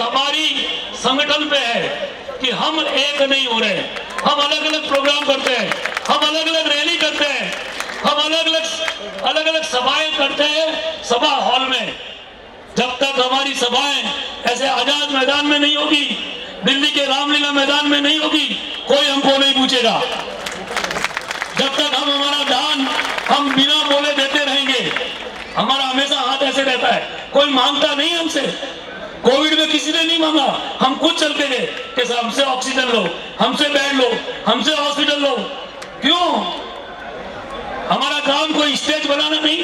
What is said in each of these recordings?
हमारी संगठन पे है कि हम एक नहीं हो रहे, हम अलग अलग प्रोग्राम करते हैं, हम अलग अलग रैली करते हैं, हम अलग अलग सभाएं करते हैं सभा हॉल में। जब तक हमारी सभाएं ऐसे आजाद मैदान में नहीं होगी, दिल्ली के रामलीला मैदान में नहीं होगी, कोई हमको नहीं पूछेगा। जब तक हम हमारा दान हम बिना बोले देते रहेंगे, हमारा हमेशा हाथ ऐसे रहता है, कोई मांगता नहीं हमसे। कोविड में किसी ने नहीं मांगा, हम खुद चल के गए कि हमसे ऑक्सीजन लो, हमसे बेड लो, हमसे हॉस्पिटल लो। क्यों? हमारा काम कोई स्टेज बनाना नहीं।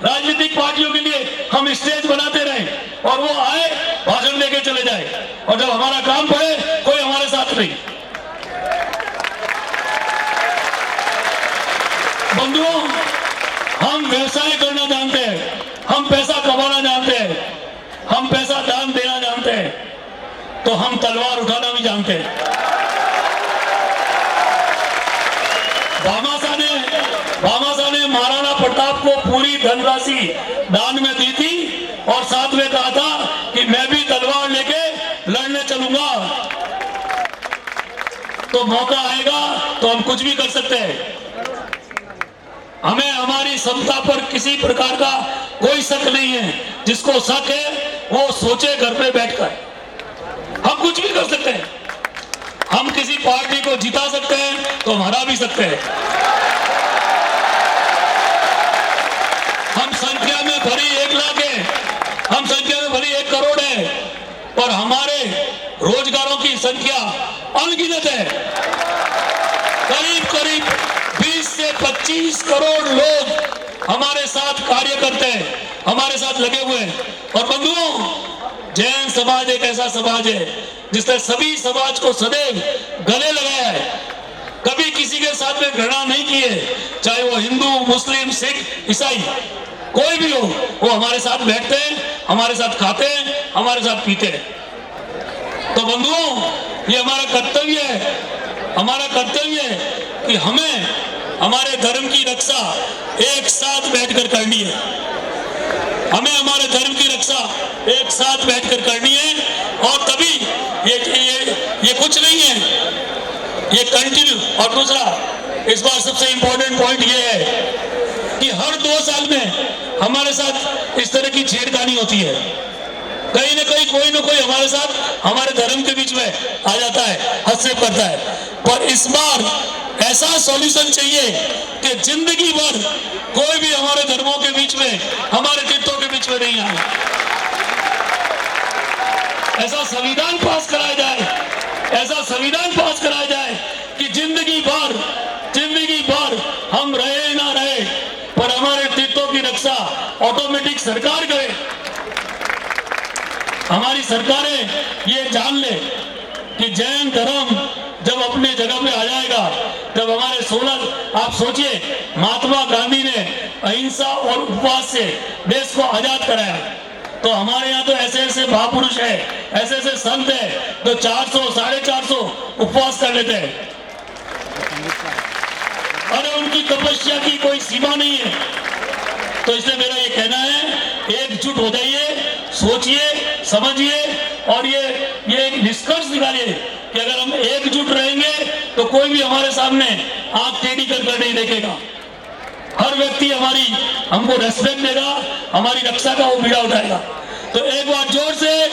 राजनीतिक पार्टियों के लिए हम स्टेज बनाते रहे और वो आए भाषण देके चले जाए, और जब हमारा काम पड़े कोई हमारे साथ नहीं। बंधुओं, हम व्यवसाय करना जानते हैं, हम पैसा कमाना जानते हैं, हम पैसा दान देना जानते हैं, तो हम तलवार उठाना भी जानते हैं। भामाशाह ने महाराणा प्रताप को पूरी धनराशि दान में दी थी और साथ में कहा था कि मैं भी तलवार लेके लड़ने चलूंगा। तो मौका आएगा तो हम कुछ भी कर सकते हैं। हमें हमारी क्षमता पर किसी प्रकार का कोई शक नहीं है। जिसको शक है वो सोचे घर पे बैठकर, हम कुछ भी कर सकते हैं। हम किसी पार्टी को जिता सकते हैं तो हम हरा भी सकते हैं। हम संख्या में भरी 1 लाख है, हम संख्या में भरी 1 करोड़ है, पर हमारे रोजगारों की संख्या अनगिनत है। करीब करीब 20 से 25 करोड़ लोग हमारे साथ कार्य करते हैं, हमारे साथ लगे हुए हैं। और बंधुओं, जैन समाज एक ऐसा समाज है जिसने सभी समाज को सदैव गले लगाया है, कभी किसी के साथ में घृणा नहीं की है। चाहे वो हिंदू, मुस्लिम, सिख, ईसाई कोई भी हो, वो हमारे साथ बैठते हैं, हमारे साथ खाते हैं, हमारे साथ पीते हैं। तो बंधुओं, ये हमारा कर्तव्य है, हमारा कर्तव्य है कि हमें हमारे धर्म की रक्षा एक साथ बैठकर करनी है। हमें हमारे धर्म की रक्षा एक साथ बैठकर करनी है, और तभी ये कुछ नहीं है, ये कंटिन्यू। और दूसरा, इस बार सबसे इंपॉर्टेंट पॉइंट ये है कि हर 2 साल में हमारे साथ इस तरह की छेड़खानी होती है। कहीं ना कहीं कोई ना कोई हमारे साथ हमारे धर्म के बीच में आ जाता है, हस्तक्षेप करता है। पर इस बार ऐसा सॉल्यूशन चाहिए कि जिंदगी भर कोई भी हमारे धर्मों के बीच में, हमारे तीर्थों के बीच में नहीं आए। ऐसा संविधान पास कराया जाए, ऐसा संविधान पास कराया जाए कि जिंदगी भर हम रहे ना रहे, पर हमारे तीर्थों की रक्षा ऑटोमेटिक सरकार करे। हमारी सरकारें ये जान ले कि जैन धर्म जब अपने जगह पे आ जाएगा, जब हमारे 16, आप सोचिए, महात्मा गांधी ने अहिंसा और उपवास से देश को आजाद कराया, तो हमारे यहाँ तो ऐसे ऐसे महापुरुष है, ऐसे ऐसे संत है जो 400, 450 उपवास कर लेते हैं। अरे उनकी तपस्या की कोई सीमा नहीं है। तो इसलिए मेरा ये कहना है, एकजुट हो जाइए, सोचिए, समझिए, और ये एक निष्कर्ष निकालिए कि अगर हम एकजुट रहेंगे तो कोई भी हमारे सामने आंख टेढ़ी कर नहीं देखेगा। हर व्यक्ति हमको रेस्पेक्ट देगा, हमारी रक्षा का वो बीड़ा उठाएगा। तो एक बार जोर से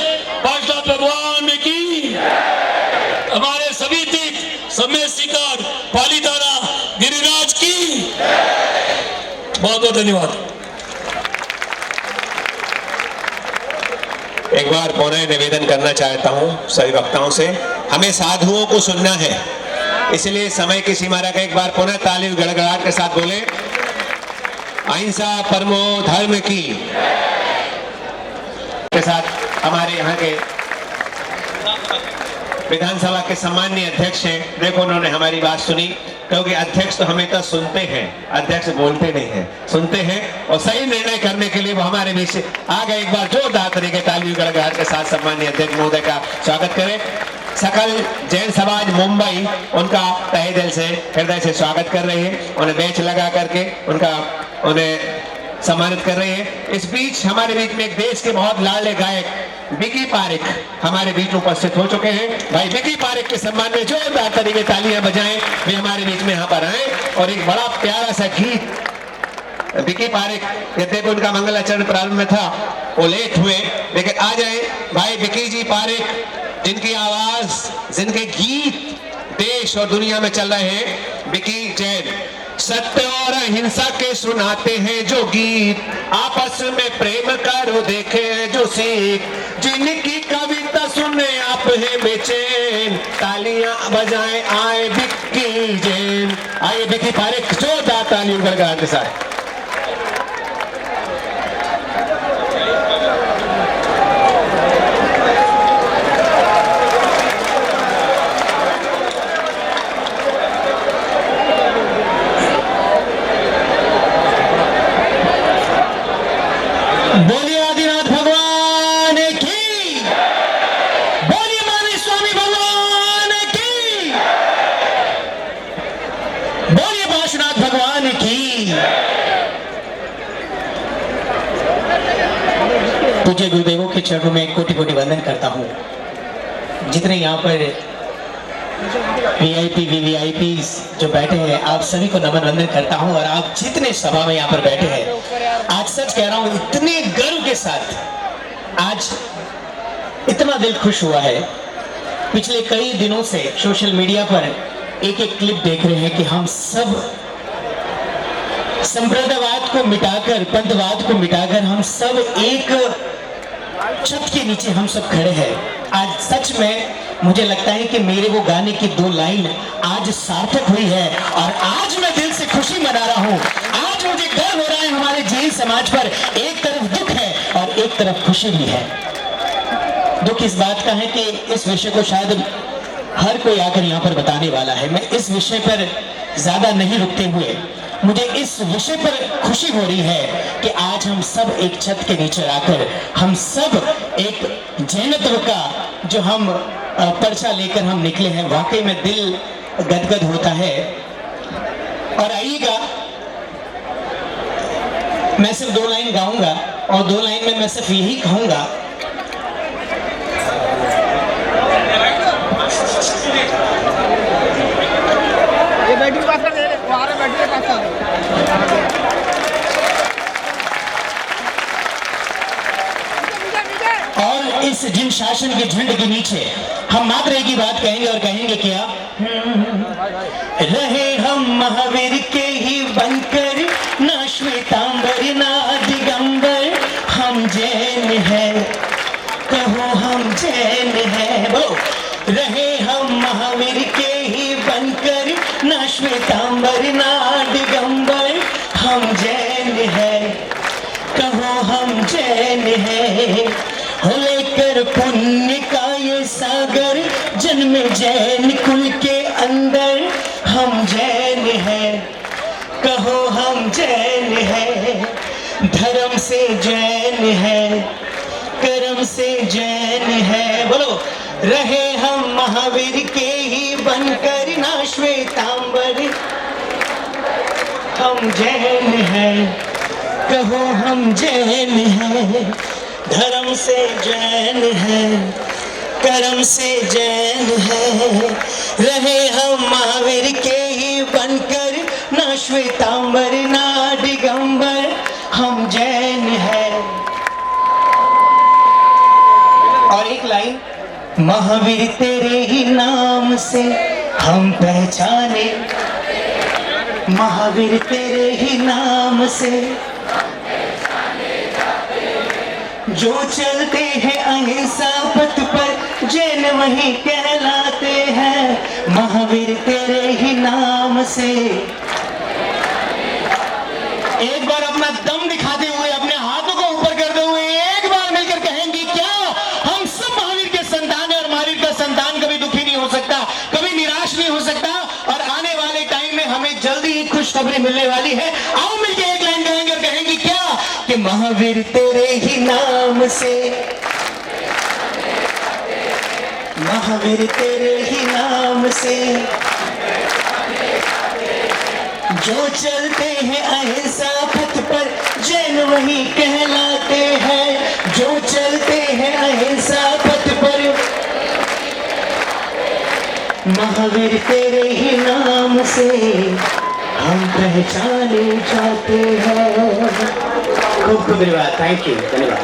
पांचनाथ भगवान की, हमारे सभी तीर्थ समेत शिकार पालीताना गिरिराज की। बहुत बहुत धन्यवाद। एक बार पुनः निवेदन करना चाहता हूं सभी वक्ताओं से, हमें साधुओं को सुनना है, इसलिए समय की सीमा रखें। एक बार पुनः ताली गड़गड़ाहट के साथ बोले, अहिंसा परमो धर्म की। के साथ हमारे यहाँ के विधानसभा के सम्माननीय अध्यक्ष हैं। देखो, उन्होंने हमारी बात सुनी, क्योंकि अध्यक्ष तो हमें तो सुनते हैं, अध्यक्ष बोलते नहीं हैं, सुनते हैं, और सही निर्णय करने के लिए वो हमारे बीच आ गए। एक बार जोरदार तरीके ताली गड़गड़ाहट के साथ सम्माननीय अध्यक्ष महोदय का स्वागत करें। सकल जैन समाज मुंबई उनका तहे दिल से, हृदय से स्वागत कर रहे हैं। उन्हें बेच लगा करके उन्हें सम्मानित कर रहे हैं। इस बीच हमारे बीच में एक देश के बहुत लाडले गायक बिकी पारिक हमारे बीच में उपस्थित हो चुके हैं। भाई बिकी पारिक के सम्मान में जोरदार तरीके तालियां बजाएं, वे हमारे बीच में यहाँ पर आए और एक बड़ा प्यारा सा गीत बिकी पारिक, यद्यपि उनका मंगलाचरण प्रारंभ में था वो लेट हुए, लेकिन आ जाए भाई बिकी जी पारिक, जिनकी आवाज जिनके गीत देश और दुनिया में चल रहे हैं। बिकी जैन सत्य और अहिंसा के सुनाते हैं जो गीत, आपस में प्रेम करो देखे हैं जो सीख, जिनकी कविता सुने आप है बेचैन, तालियां बजाएं आए बिकी जैन। आइए बिकी पारिक जोरदार तालियों गड़गड़ाहट के साथ। बोलिए आदिनाथ भगवान की, बोलिए मानी स्वामी भगवान की, बोलिए पार्श्वनाथ भगवान की। पूज्य गुरुदेवों के चरणों में कोटि कोटि वंदन करता हूँ। जितने यहाँ पर वीआईपी वीवीआईपी जो बैठे हैं, आप सभी को नमन वंदन करता हूँ। और आप जितने सभा में यहाँ पर बैठे हैं, आज सच कह रहा हूँ इतने गर्व के साथ आज इतना दिल खुश हुआ है। पिछले कई दिनों से सोशल मीडिया पर एक एक क्लिप देख रहे हैं कि हम सब संप्रदायवाद को मिटाकर, पंथवाद को मिटाकर हम सब एक छत के नीचे हम सब खड़े हैं। आज सच में मुझे लगता है कि मेरे वो गाने की 2 लाइन आज सार्थक हुई है और आज मैं दिल से खुशी मना रहा हूँ। आज मुझे गर्व हो रहा है हमारे जैन समाज पर। एक तरफ दुख है और एक तरफ खुशी भी है। दुख इस बात का है कि इस विषय को शायद हर कोई आकर यहाँ पर बताने वाला है। मैं इस विषय पर ज्यादा नहीं रुकते हुए मुझे इस विषय पर खुशी हो रही है कि आज हम सब एक छत के नीचे आकर हम सब एक जैनत्व का जो हम पर्चा लेकर हम निकले हैं। वाकई में दिल गदगद होता है। और आइएगा, मैं सिर्फ 2 लाइन गाऊंगा और 2 लाइन में मैं सिर्फ यही कहूंगा और इस जिन शासन के झंड के नीचे हम मात्र एक ही बात कहेंगे और कहेंगे क्या, रहे हम महावीर के ही बनकर, ना श्वेतांबर ना दिगंबर, हम जैन है, कहो हम जैन है। बोलो, रहे हम महावीर के ही बनकर, ना श्वेतांबर ना दिगंबर, हम जैन है, कहो हम जैन है। हो लेकर पुण्य का ये सागर, जन्म जैन कुल के अंदर, हम जैन है, कहो हम जैन है। धर्म से जैन है, कर्म से जैन है। बोलो, रहे हम महावीर के ही बनकर, ना श्वेतांबर, हम जैन है, कहो हम जैन है। धर्म से जैन है, कर्म से जैन है। रहे हम महावीर के ही बनकर, ना श्वेतांबर ना दिगंबर, हम जैन है। और एक लाइन, महावीर तेरे ही नाम से हम पहचाने, महावीर तेरे ही नाम से जो चलते हैं अहिंसा पथ पर, जैन वही कहलाते हैं। महावीर तेरे ही नाम से। एक बार अपना दम दिखाते हुए, अपने हाथों को ऊपर करते हुए एक बार मिलकर कहेंगे क्या, हम सब महावीर के संतान है और महावीर का संतान कभी दुखी नहीं हो सकता, कभी निराश नहीं हो सकता। और आने वाले टाइम में हमें जल्दी ही खुशखबरी मिलने वाली है। आओ मिलकर एक लाइन कहेंगे और कहेंगे क्या, कि महावीर तेरे ही नाम से, महावीर तेरे ही नाम से जो चलते हैं अहिंसा पथ पर जैन वही कहलाते हैं, जो चलते हैं अहिंसा पथ पर। महावीर तेरे ही नाम से हम पहचाने जाते हैं। खूब खूब धन्यवाद, थैंक यू, धन्यवाद।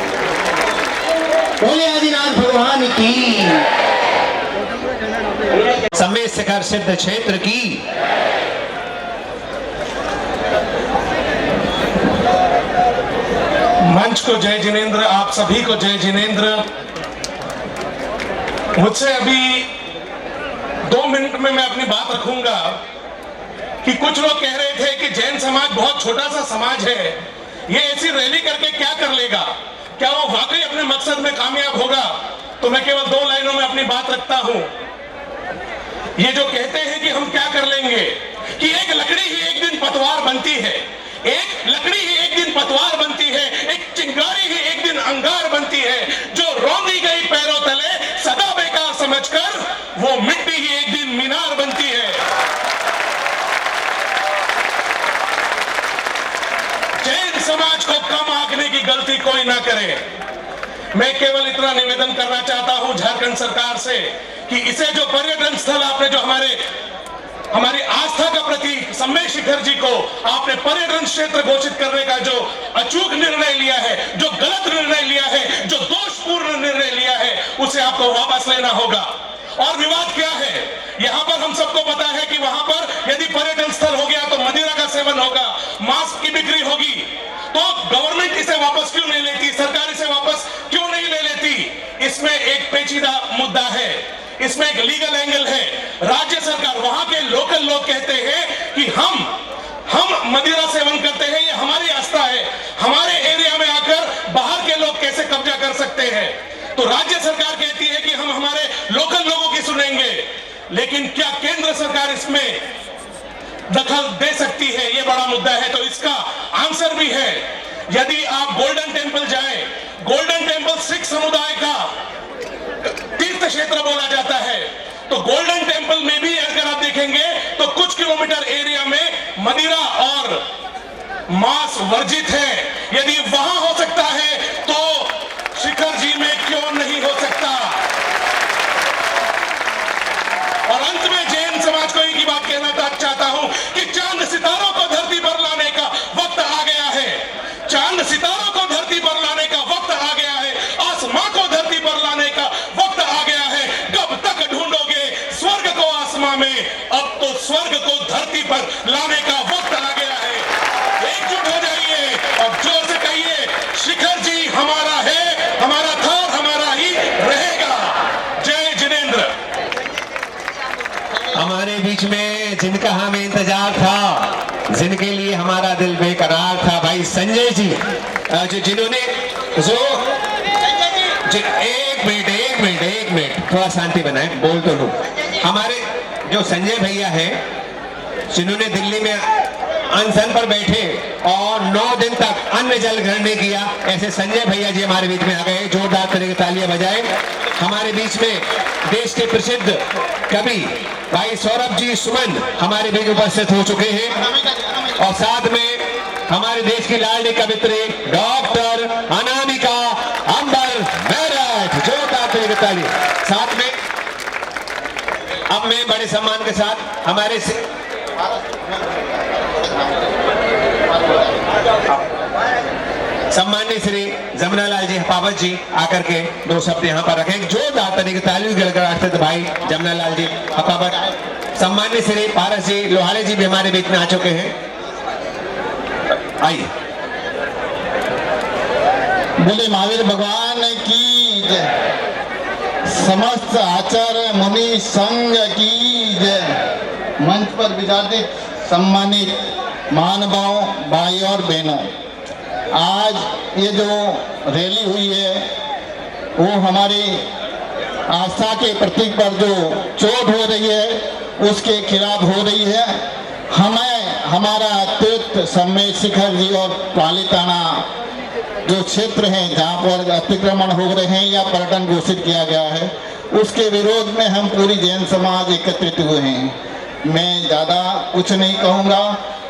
बोले आदिनाथ भगवान की, समय शिखर सिद्ध क्षेत्र की। मंच को जय जिनेंद्र, आप सभी को जय जिनेंद्र। मुझसे अभी 2 मिनट में मैं अपनी बात रखूंगा कि कुछ लोग कह रहे थे कि जैन समाज बहुत छोटा सा समाज है, ये ऐसी रैली करके क्या कर लेगा, क्या वो वाकई अपने मकसद में कामयाब होगा। तो मैं केवल 2 लाइनों में अपनी बात रखता हूं। ये जो कहते हैं कि हम क्या कर लेंगे, कि एक लकड़ी ही एक दिन पतवार बनती है, एक लकड़ी ही एक दिन पतवार बनती है, एक चिंगारी ही एक दिन अंगार बनती है, जो रौंदी गई पैरों तले सदा बेकार समझकर वो मिट्टी ही एक दिन मीनार बनती है। जैन समाज को कम आंकने की गलती कोई ना करे। मैं केवल इतना निवेदन करना चाहता हूं झारखंड सरकार से कि इसे जो पर्यटन स्थल आपने जो हमारी आस्था का प्रतीक सम्मेद शिखर जी को आपने पर्यटन क्षेत्र घोषित करने का जो अचूक निर्णय लिया है, जो गलत निर्णय लिया है, जो दोषपूर्ण निर्णय लिया है, उसे आपको वापस लेना होगा। और विवाद क्या है, यहाँ पर हम सबको पता है कि वहां पर यदि पर्यटन स्थल हो गया तो मदिरा का सेवन होगा, मांस की बिक्री होगी। तो गवर्नमेंट इसे वापस क्यों नहीं लेती, सरकार इसे वापस क्यों नहीं ले लेती? इसमें एक पेचीदा मुद्दा है, इसमें एक लीगल एंगल है। राज्य सरकार, वहां के लोकल लोग कहते हैं कि हम मदिरा सेवन करते हैं, ये हमारी आस्था है, हमारे एरिया में आकर बाहर के लोग कैसे कब्जा कर सकते हैं। तो राज्य सरकार कहती है कि हम हमारे लोकल लोगों की सुनेंगे, लेकिन क्या केंद्र सरकार इसमें दखल दे सकती है, ये बड़ा मुद्दा है। तो इसका आंसर भी है। यदि आप गोल्डन टेम्पल जाएं, गोल्डन टेम्पल सिख समुदाय का तीर्थ क्षेत्र बोला जाता है, तो गोल्डन टेम्पल में भी अगर आप देखेंगे तो कुछ किलोमीटर एरिया में मदिरा और मांस वर्जित है। यदि वहां हो सकता है तो शिखर जी में क्यों नहीं हो सकता? और अंत में जैन समाज को एक ही बात कहना चाहता हूं कि चांद सितारों को धरती पर लाने का वक्त आ गया है। चांद सितारों को धरती पर लाने का वक्त आ गया है, आसमां को धरती पर लाने का वक्त आ गया है। कब तक ढूंढोगे स्वर्ग को आसमां में, अब तो स्वर्ग को धरती पर लाने का वक्त आ गया है। एकजुट हो जाइए और जोर से कहिए, शिखर जी हमारा है, हमारा था, हमारा ही रहेगा। जय जिनेंद्र। हमारे बीच में जिनका हमें इंतजार था, जिनके लिए हमारा दिल बेकरार था, भाई संजय जी, जिन्होंने एक मिनट थोड़ा शांति बनाए, बोल तो लो। हमारे जो संजय भैया हैं, जिन्होंने दिल्ली में अनशन पर बैठे और 9 दिन तक अन्न जल ग्रहण नहीं किया, ऐसे संजय भैया जी हमारे बीच में आ गए। जोरदार तरीके तालियां बजाए। हमारे बीच में देश के प्रसिद्ध कवि भाई सौरभ जी सुमन हमारे बीच उपस्थित हो चुके हैं, और साथ में हमारे देश की लाडली कवित्री डॉक्टर अनामिका अंबर मेरठ। जोरदार तरीके तालियां। साथ में अब मैं बड़े सम्मान के साथ हमारे सम्मानित श्री जमुना लाल जी हपावत जी आकर के 2 शब्द यहाँ पर रखें। जोरदार तरीके तालियों गड़गड़ाते भाई जमुना लाल जी हपावत। सम्मानित श्री पारस जी लोहारे जी भी हमारे बीच में आ चुके हैं। आइए। बोले महावीर भगवान की जय, समस्त आचार्य मुनि संघ की जय। मंच पर विराजित सम्मानित महानुभाव भाई और बहनों, आज ये जो रैली हुई है वो हमारी आस्था के प्रतीक पर जो चोट हो रही है उसके खिलाफ हो रही है। हमें हमारा तीर्थ सम्मेद शिखर जी और पालीताना जो क्षेत्र हैं जहाँ पर अतिक्रमण हो रहे हैं या पर्यटन घोषित किया गया है, उसके विरोध में हम पूरी जैन समाज एकत्रित हुए हैं। मैं ज़्यादा कुछ नहीं कहूँगा,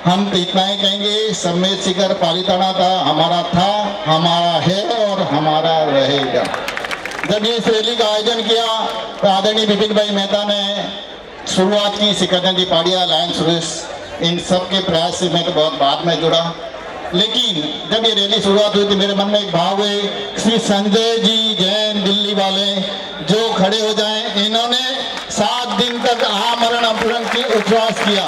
हम तो इतना ही कहेंगे, सम्मेद शिखर पालिताना था, हमारा है और हमारा रहेगा। जब इस रैली का आयोजन किया तो आदरणीय विपिन भाई मेहता ने शुरुआत की, सिकंदर जी पाड़िया, लायंस सुरेश, इन सब के प्रयास से मैं तो बहुत बाद में जुड़ा। लेकिन जब ये रैली शुरुआत हुई थी मेरे मन में एक भाव है, श्री संजय जी जैन दिल्ली वाले जो खड़े हो जाएं, इन्होंने 7 दिन तक आमरण अनशन की उपवास किया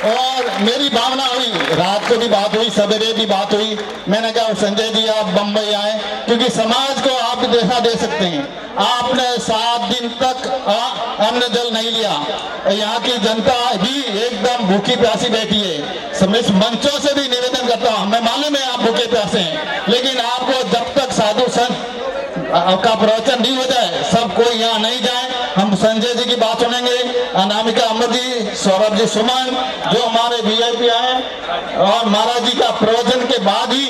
और मेरी भावना हुई, रात को भी बात हुई, सवेरे भी बात हुई। मैंने कहा संजय जी आप बम्बई आए, क्योंकि समाज को आप दिशा दे सकते हैं। आपने 7 दिन तक अन्न जल नहीं लिया, यहाँ की जनता भी एकदम भूखी प्यासी बैठी है। समस्त मंचों से भी निवेदन करता हूँ, हमें मालूम है आप भूखे प्यासे हैं, लेकिन आपको जब तक साधु संत का प्रवचन नहीं हो जाए, सब कोई यहाँ नहीं जाए। हम संजय जी की बात सुनेंगे, अनामिका अमर जी, सौरभ जी सुमन जो हमारे वीआईपी आए, और महाराज जी का प्रवचन के बाद ही,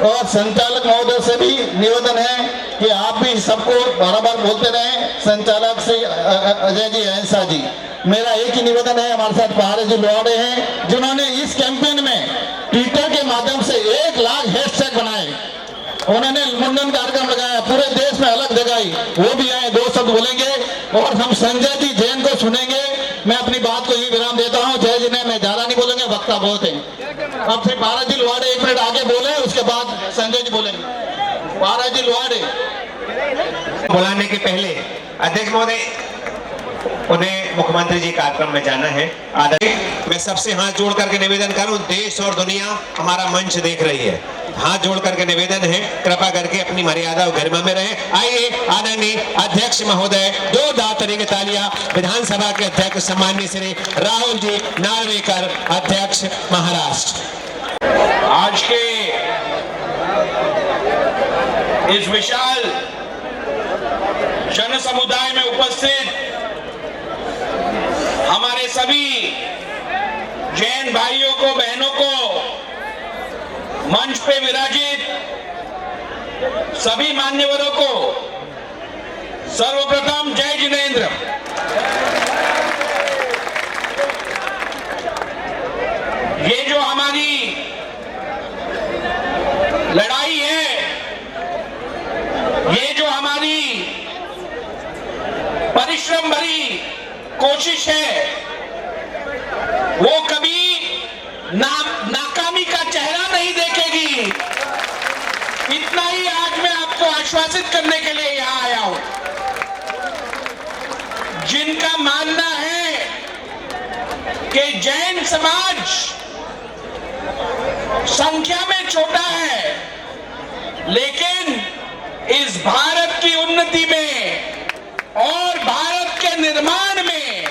और संचालक महोदय से भी निवेदन है कि आप भी सबको बार-बार बोलते रहें। संचालक श्री अजय जी, अहंसा जी, मेरा एक ही निवेदन है। हमारे साथ पहाड़े जी लोहाड़े हैं जिन्होंने इस कैंपेन में ट्विटर के माध्यम से 1 लाख हैशटैग बनाए, उन्होंने मुंडन कार्यक्रम लगाया, पूरे देश में अलग जगाई, वो भी आए, 2 शब्द बोलेंगे और हम संजय जी जैन को सुनेंगे। मैं अपनी बात को ही विराम देता हूँ। जय जी ने, मैं ज्यादा नहीं बोलेंगे, वक्ता बहुत है। अब से महाराज जी लोहाड़े 1 मिनट आगे बोले, उसके बाद संजय जी बोलेंगे। महाराज जी लोहाड़े बुलाने के पहले अध्यक्ष महोदय, उन्हें मुख्यमंत्री जी कार्यक्रम में जाना है। आदरणीय, मैं सबसे हाथ जोड़ करके निवेदन करूं, देश और दुनिया हमारा मंच देख रही है, हाथ जोड़ करके निवेदन है, कृपा करके अपनी मर्यादा और गरिमा में रहे। आइए आदरणीय अध्यक्ष महोदय, 2 दातरी की तालियां विधानसभा के अध्यक्ष सम्माननीय श्री राहुल जी नार्वेकर, अध्यक्ष महाराष्ट्र। आज के इस विशाल जन समुदाय में उपस्थित हमारे सभी जैन भाइयों को, बहनों को, मंच पे विराजित सभी मान्यवरों को सर्वप्रथम जय जिनेंद्र। ये जो हमारी लड़ाई है, ये जो हमारी परिश्रम भरी कोशिश है, वो कभी नाकामी का चेहरा नहीं देखेगी। इतना ही आज मैं आपको आश्वासित करने के लिए यहां आया हूं। जिनका मानना है कि जैन समाज संख्या में छोटा है, लेकिन इस भारत की उन्नति में और भारत के निर्माण में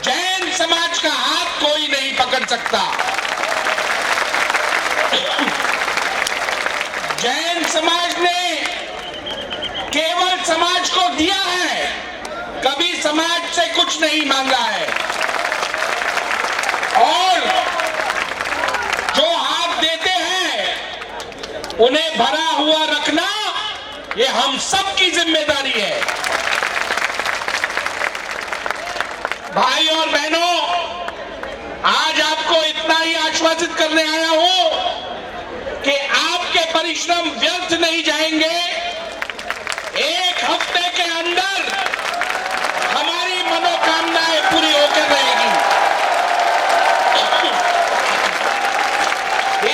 जैन समाज का हाथ कोई नहीं पकड़ सकता। जैन समाज ने केवल समाज को दिया है, कभी समाज से कुछ नहीं मांगा है, और जो हाथ देते हैं उन्हें भरा हुआ रखना ये हम सब की जिम्मेदारी है। भाई और बहनों, आज आपको इतना ही आश्वासित करने आया हूं कि आपके परिश्रम व्यर्थ नहीं जाएंगे। 1 हफ्ते के अंदर हमारी मनोकामनाएं पूरी होकर रहेगी।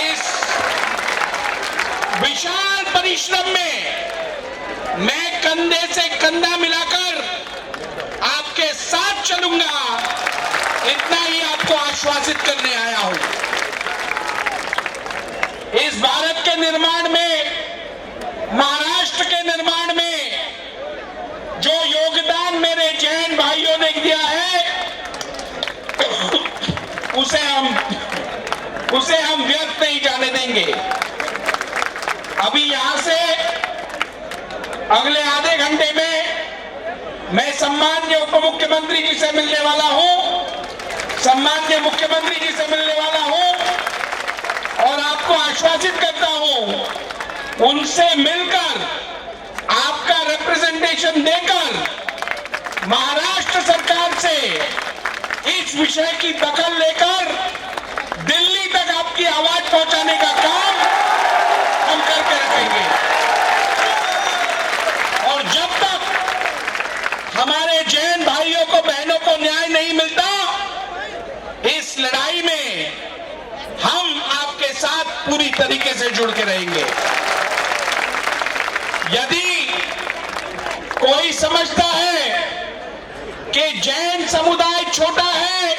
इस विशाल परिश्रम में मैं कंधे से कंधा मिलाकर आपके साथ चलूंगा, इतना ही आपको आश्वासित करने आया हूं। इस भारत के निर्माण में, महाराष्ट्र के निर्माण में जो योगदान मेरे जैन भाइयों ने दिया है, उसे हम व्यर्थ नहीं जाने देंगे। अभी यहां से अगले आधे घंटे में मैं सम्माननीय उप मुख्यमंत्री जी से मिलने वाला हूं, सम्माननीय मुख्यमंत्री जी से मिलने वाला हूं, और आपको आश्वासित करता हूं, उनसे मिलकर आपका रिप्रेजेंटेशन देकर महाराष्ट्र सरकार से इस विषय की दखल लेकर दिल्ली की आवाज पहुंचाने का काम हम करके रखेंगे। और जब तक हमारे जैन भाइयों को बहनों को न्याय नहीं मिलता, इस लड़ाई में हम आपके साथ पूरी तरीके से जुड़ के रहेंगे। यदि कोई समझता है कि जैन समुदाय छोटा है,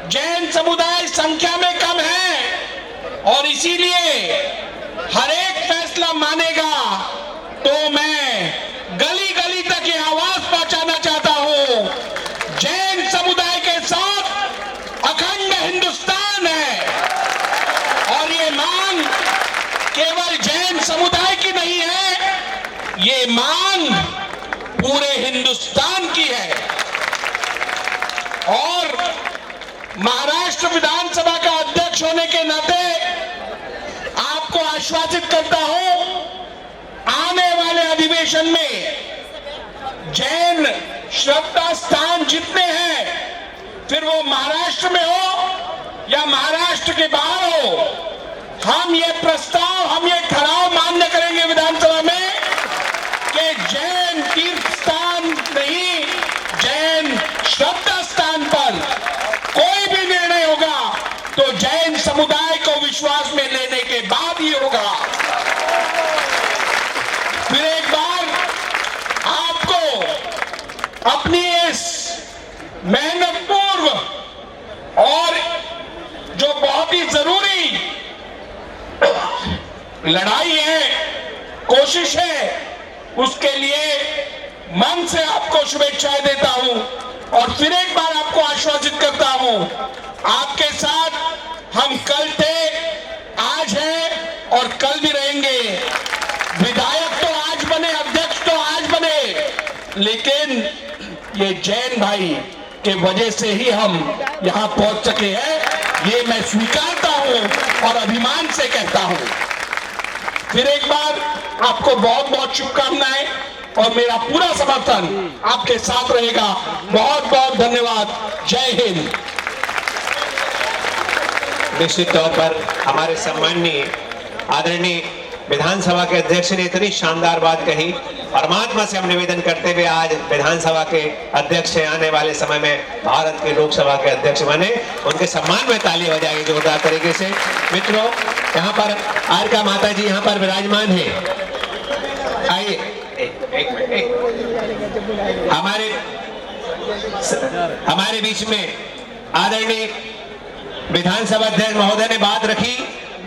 जैन समुदाय संख्या में कम है और इसीलिए हर एक फैसला मानेगा, तो मैं गली गली तक ये आवाज पहुंचाना चाहता हूं, जैन समुदाय के साथ अखंड हिंदुस्तान है। और ये मांग केवल जैन समुदाय की नहीं है, ये मांग पूरे हिंदुस्तान की है। और महाराष्ट्र विधानसभा का अध्यक्ष होने के नाते आपको आश्वासित करता हूं, आने वाले अधिवेशन में जैन श्रद्धा स्थान जितने हैं, फिर वो महाराष्ट्र में हो या महाराष्ट्र के बाहर हो, हम ये प्रस्ताव, हम ये ठहराव मान्य करेंगे विधानसभा में कि जैन तीर्थ स्थान नहीं, जैन श्रद्धा स्थान पर कोई भी निर्णय होगा तो जैन समुदाय को विश्वास में लेने के बाद ही होगा। फिर एक बार आपको अपनी इस मेहनत पूर्व और जो बहुत ही जरूरी लड़ाई है, कोशिश है, उसके लिए मन से आपको शुभेच्छाएं देता हूं। और फिर एक बार आपको आश्वासित करता हूं, आपके साथ हम कल थे, आज हैं और कल भी रहेंगे। विधायक तो आज बने, अध्यक्ष तो आज बने, लेकिन ये जैन भाई के वजह से ही हम यहां पहुंच सके हैं, ये मैं स्वीकारता हूं और अभिमान से कहता हूं। फिर एक बार आपको बहुत बहुत शुभकामनाएं और मेरा पूरा समर्थन आपके साथ रहेगा। बहुत बहुत धन्यवाद। जय हिंद। निश्चित तौर पर हमारे सम्माननीय आदरणीय विधानसभा के अध्यक्ष ने इतनी शानदार बात कही, परमात्मा से हम निवेदन करते हुए आज विधानसभा के अध्यक्ष आने वाले समय में भारत के लोकसभा के अध्यक्ष बने, उनके सम्मान में ताली बजाई जोरदार तरीके से। मित्रों, यहाँ पर आरका माता जी यहाँ पर विराजमान है, आइए एक मिनट। हमारे बीच में आदरणीय विधानसभा अध्यक्ष महोदय ने बात रखी।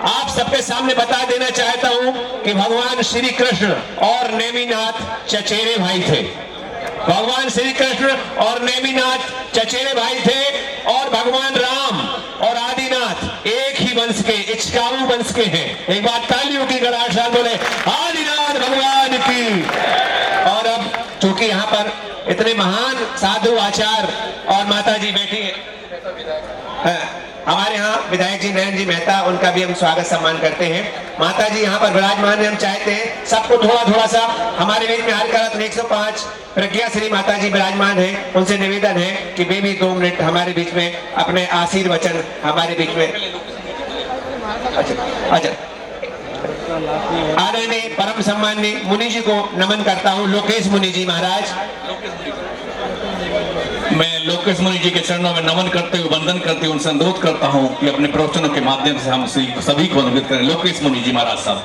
आप सबके सामने बता देना चाहता हूं कि भगवान श्री कृष्ण और नेमिनाथ चचेरे भाई थे। भगवान श्री कृष्ण और नेमिनाथ चचेरे भाई थे और भगवान राम और आदिनाथ एक ही वंश के, इक्ष्वाकु वंश के हैं। एक बार तालियों की गड़गड़ाहट से बोले आदिनाथ भगवान की। और अब चूंकि यहाँ पर इतने महान साधु आचार्य और माता जी बैठी है, हमारे यहाँ विधायक जी नयन जी मेहता, उनका भी हम स्वागत सम्मान करते हैं। माता जी यहाँ पर विराजमान है, हम चाहते हैं सबको थोड़ा सा हमारे बीच में हाल करत 105 प्रज्ञा श्री माता जी विराजमान है, उनसे निवेदन है कि वे भी 2 मिनट हमारे बीच में अपने आशीर्वचन हमारे बीच में। अच्छा, आदरणीय परम सम्माननीय मुनि जी को नमन करता हूँ। लोकेश मुनि जी महाराज। मैं लोकेश मुनि जी के चरणों में नमन करते हुए, वंदन करते हुए उनसे अनुरोध करता हूं कि अपने प्रवचनों के माध्यम से हम सभी को अनुमोदित करें। लोकेश मुनि जी महाराज साहब।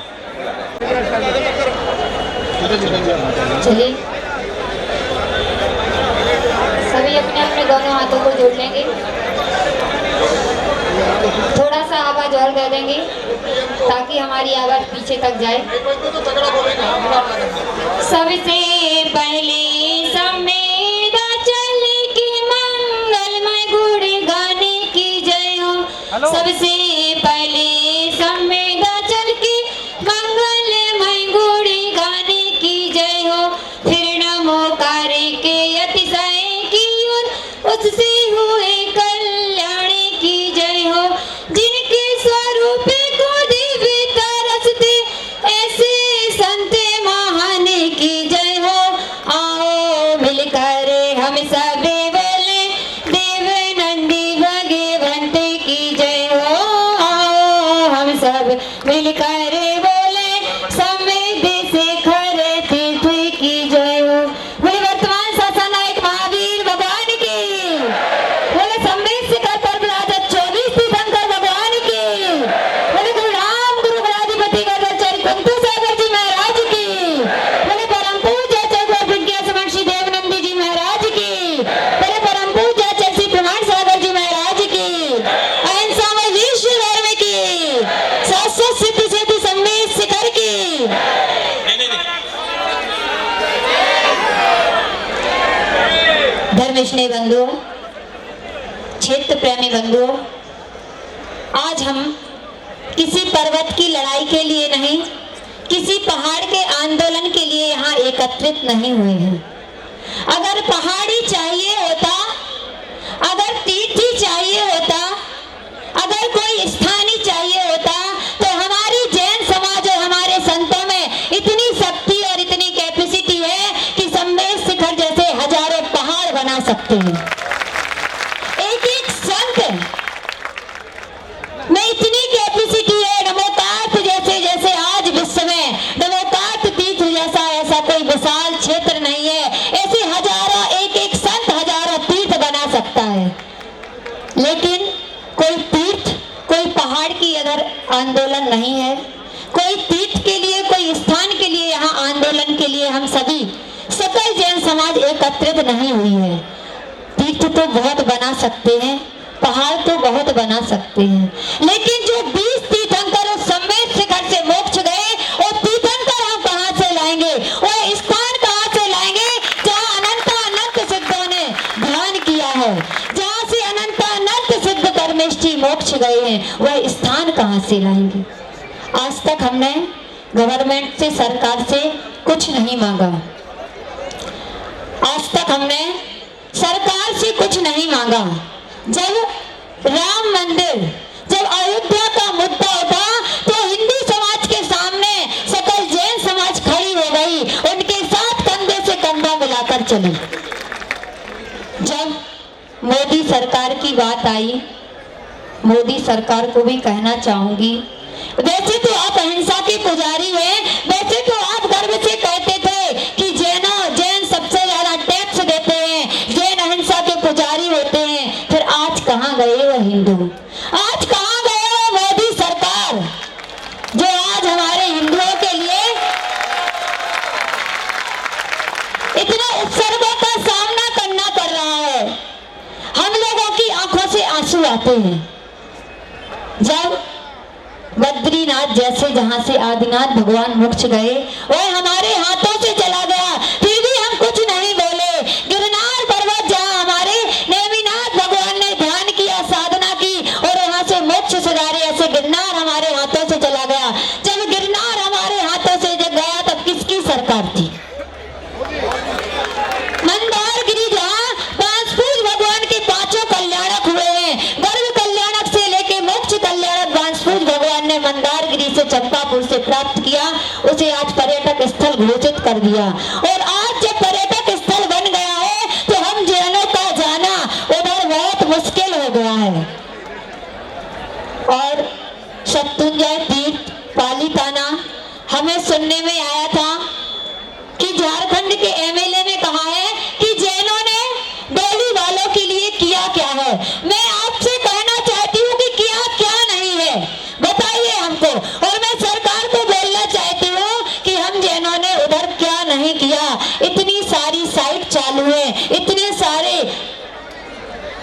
चलिए सभी अपने अपने दोनों हाथों को जोड़ लेंगे, थोड़ा सा आवाज और कर देंगे ताकि हमारी आवाज पीछे तक जाए। सबसे पहले सबसे पहले संवेदाचल की मंगलमय गुड़ी गाने की जय हो। फिर नमोकार के अतिशय की ओर उससे हुए कल्याण की जय हो। जिनके स्वरूप को दिव्य तरसते ऐसे संत महान की जय हो। आओ मिलकर हम सब बोले देव नंदी भगवंत की जय हो। आओ मिलकर बोले समृद्धि से खरे तीर्थ की जय हो। बोले वर्तमान शासन नायक महावीर भगवान की, बोले समृद्ध शिखर पर विराजत 24 तीर्थंकर भगवान की, बोले गुरु राम गुरु गणाधिपति गदाचार्य कुंतु सागर जी महाराज की, बोले परम पूज्य चक्रवर्ती प्रज्ञा समन श्री देवनंदी जी महाराज की, बोले परम पूज्य चक्रवर्ती श्री प्रमाण सागर जी महाराज की, अहिंसा में विश्व धर्म की, शाश्वत सिद्धि सिद्धि सम्मेद शिखर की। धर्मस्नेही बंधुओं, क्षेत्र प्रेमी बंधुओं, आज हम किसी पर्वत की लड़ाई के लिए नहीं, किसी पहाड़ के आंदोलन के लिए यहाँ एकत्रित नहीं हुए हैं। अगर पहाड़ी चाहिए होता, अगर तीर्थी चाहिए होता, अगर कोई स्थानीय चाहिए होता, तो हमारी जैन समाज और हमारे संतों में इतनी शक्ति और इतनी कैपेसिटी है कि सम्मेद शिखर जैसे हजारों पहाड़ बना सकते हैं। एक एक संत में इतनी कैपेसिटी है, नमोकार्त जैसे जैसे आज विश्व में नमोकार्त तीर्थ जैसा ऐसा कोई विशाल क्षेत्र नहीं है, ऐसे हजारों एक एक संत हजारों तीर्थ बना सकता है। लेकिन कोई तीर्थ, कोई पहाड़ की अगर आंदोलन नहीं है, कोई तीर्थ के लिए, कोई स्थान के लिए यहाँ आंदोलन के लिए हम सभी सकल जैन समाज एकत्रित नहीं हुई है। तीर्थ तो बहुत बना सकते हैं, पहाड़ तो बहुत बना सकते हैं, लेकिन जो 20 तीर्थंकर उस सम्मेद शिखर से मोक्ष गए, वो तीर्थंकर हम कहाँ से लाएंगे, वो स्थान कहाँ से लाएंगे जहाँ अनंत सिद्धों ने ध्यान किया है, जहाँ से अनंत सिद्ध परमेष्ठी मोक्ष गए हैं, वह स्थान कहाँ से लाएंगे। आज तक हमने गवर्नमेंट से, सरकार से कुछ नहीं मांगा, आज तक हमने सरकार से कुछ नहीं मांगा। जब राम मंदिर, जब अयोध्या का मुद्दा उठा, तो हिंदू समाज के सामने सकल जैन समाज खड़ी हो गई, उनके साथ कंधे से कंधा मिलाकर चली। जब मोदी सरकार की बात आई, मोदी सरकार को भी कहना चाहूंगी, वैसे तो आप अहिंसा के पुजारी हैं, वैसे तो आप गर्व से कहते थे कि जैन सबसे ज्यादा टैक्स देते हैं, जैन अहिंसा के पुजारी होते हैं, फिर आज कहाँ गए वो हिंदू, आज कहाँ गए वो मोदी सरकार जो आज हमारे हिंदुओं के लिए इतना उत्सर्गों का सामना करना पड़ रहा है। हम लोगों की आंखों से आंसू आते हैं। जब बद्रीनाथ जैसे जहां से आदिनाथ भगवान मोक्ष गए, वह हमारे हाथों से चला गया, फिर भी हम कुछ नहीं बोले। गिरनार पर्वत जहां हमारे नेमिनाथ भगवान ने ध्यान किया, साधना की और वहां से मोक्ष सुधारे, ऐसे गिरनार हमारे हाथों से चला गया। जब गिरनार हमारे हाथों से जब गया, तब किसकी सरकार थी? मंदारगिरी जहां बांसफूल भगवान के 5 कल्याणक हुए हैं, गर्भ कल्याणक से लेके मोक्ष कल्याणक बांसफूल भगवान ने मंदारगिरी से चंपापुर से प्राप्त किया, उसे आज पर्यटक स्थल घोषित कर दिया। और आज जब पर्यटक स्थल बन गया है, तो हम जैनों का जाना उधर बहुत मुश्किल हो गया है। और शत्रुंजय तीर्थ पालीताना, हमें सुनने में आया था कि झारखंड के एमएलए ने कहा है कि जैनों ने दिल्ली वालों के लिए किया क्या है। मैं आपसे कहना चाहती हूँ कि किया क्या नहीं है, बताइए हमको। और मैं सरकार को बोलना चाहती हूँ कि हम जैनों ने उधर क्या नहीं किया। इतनी सारी साइट चालू है, इतने सारे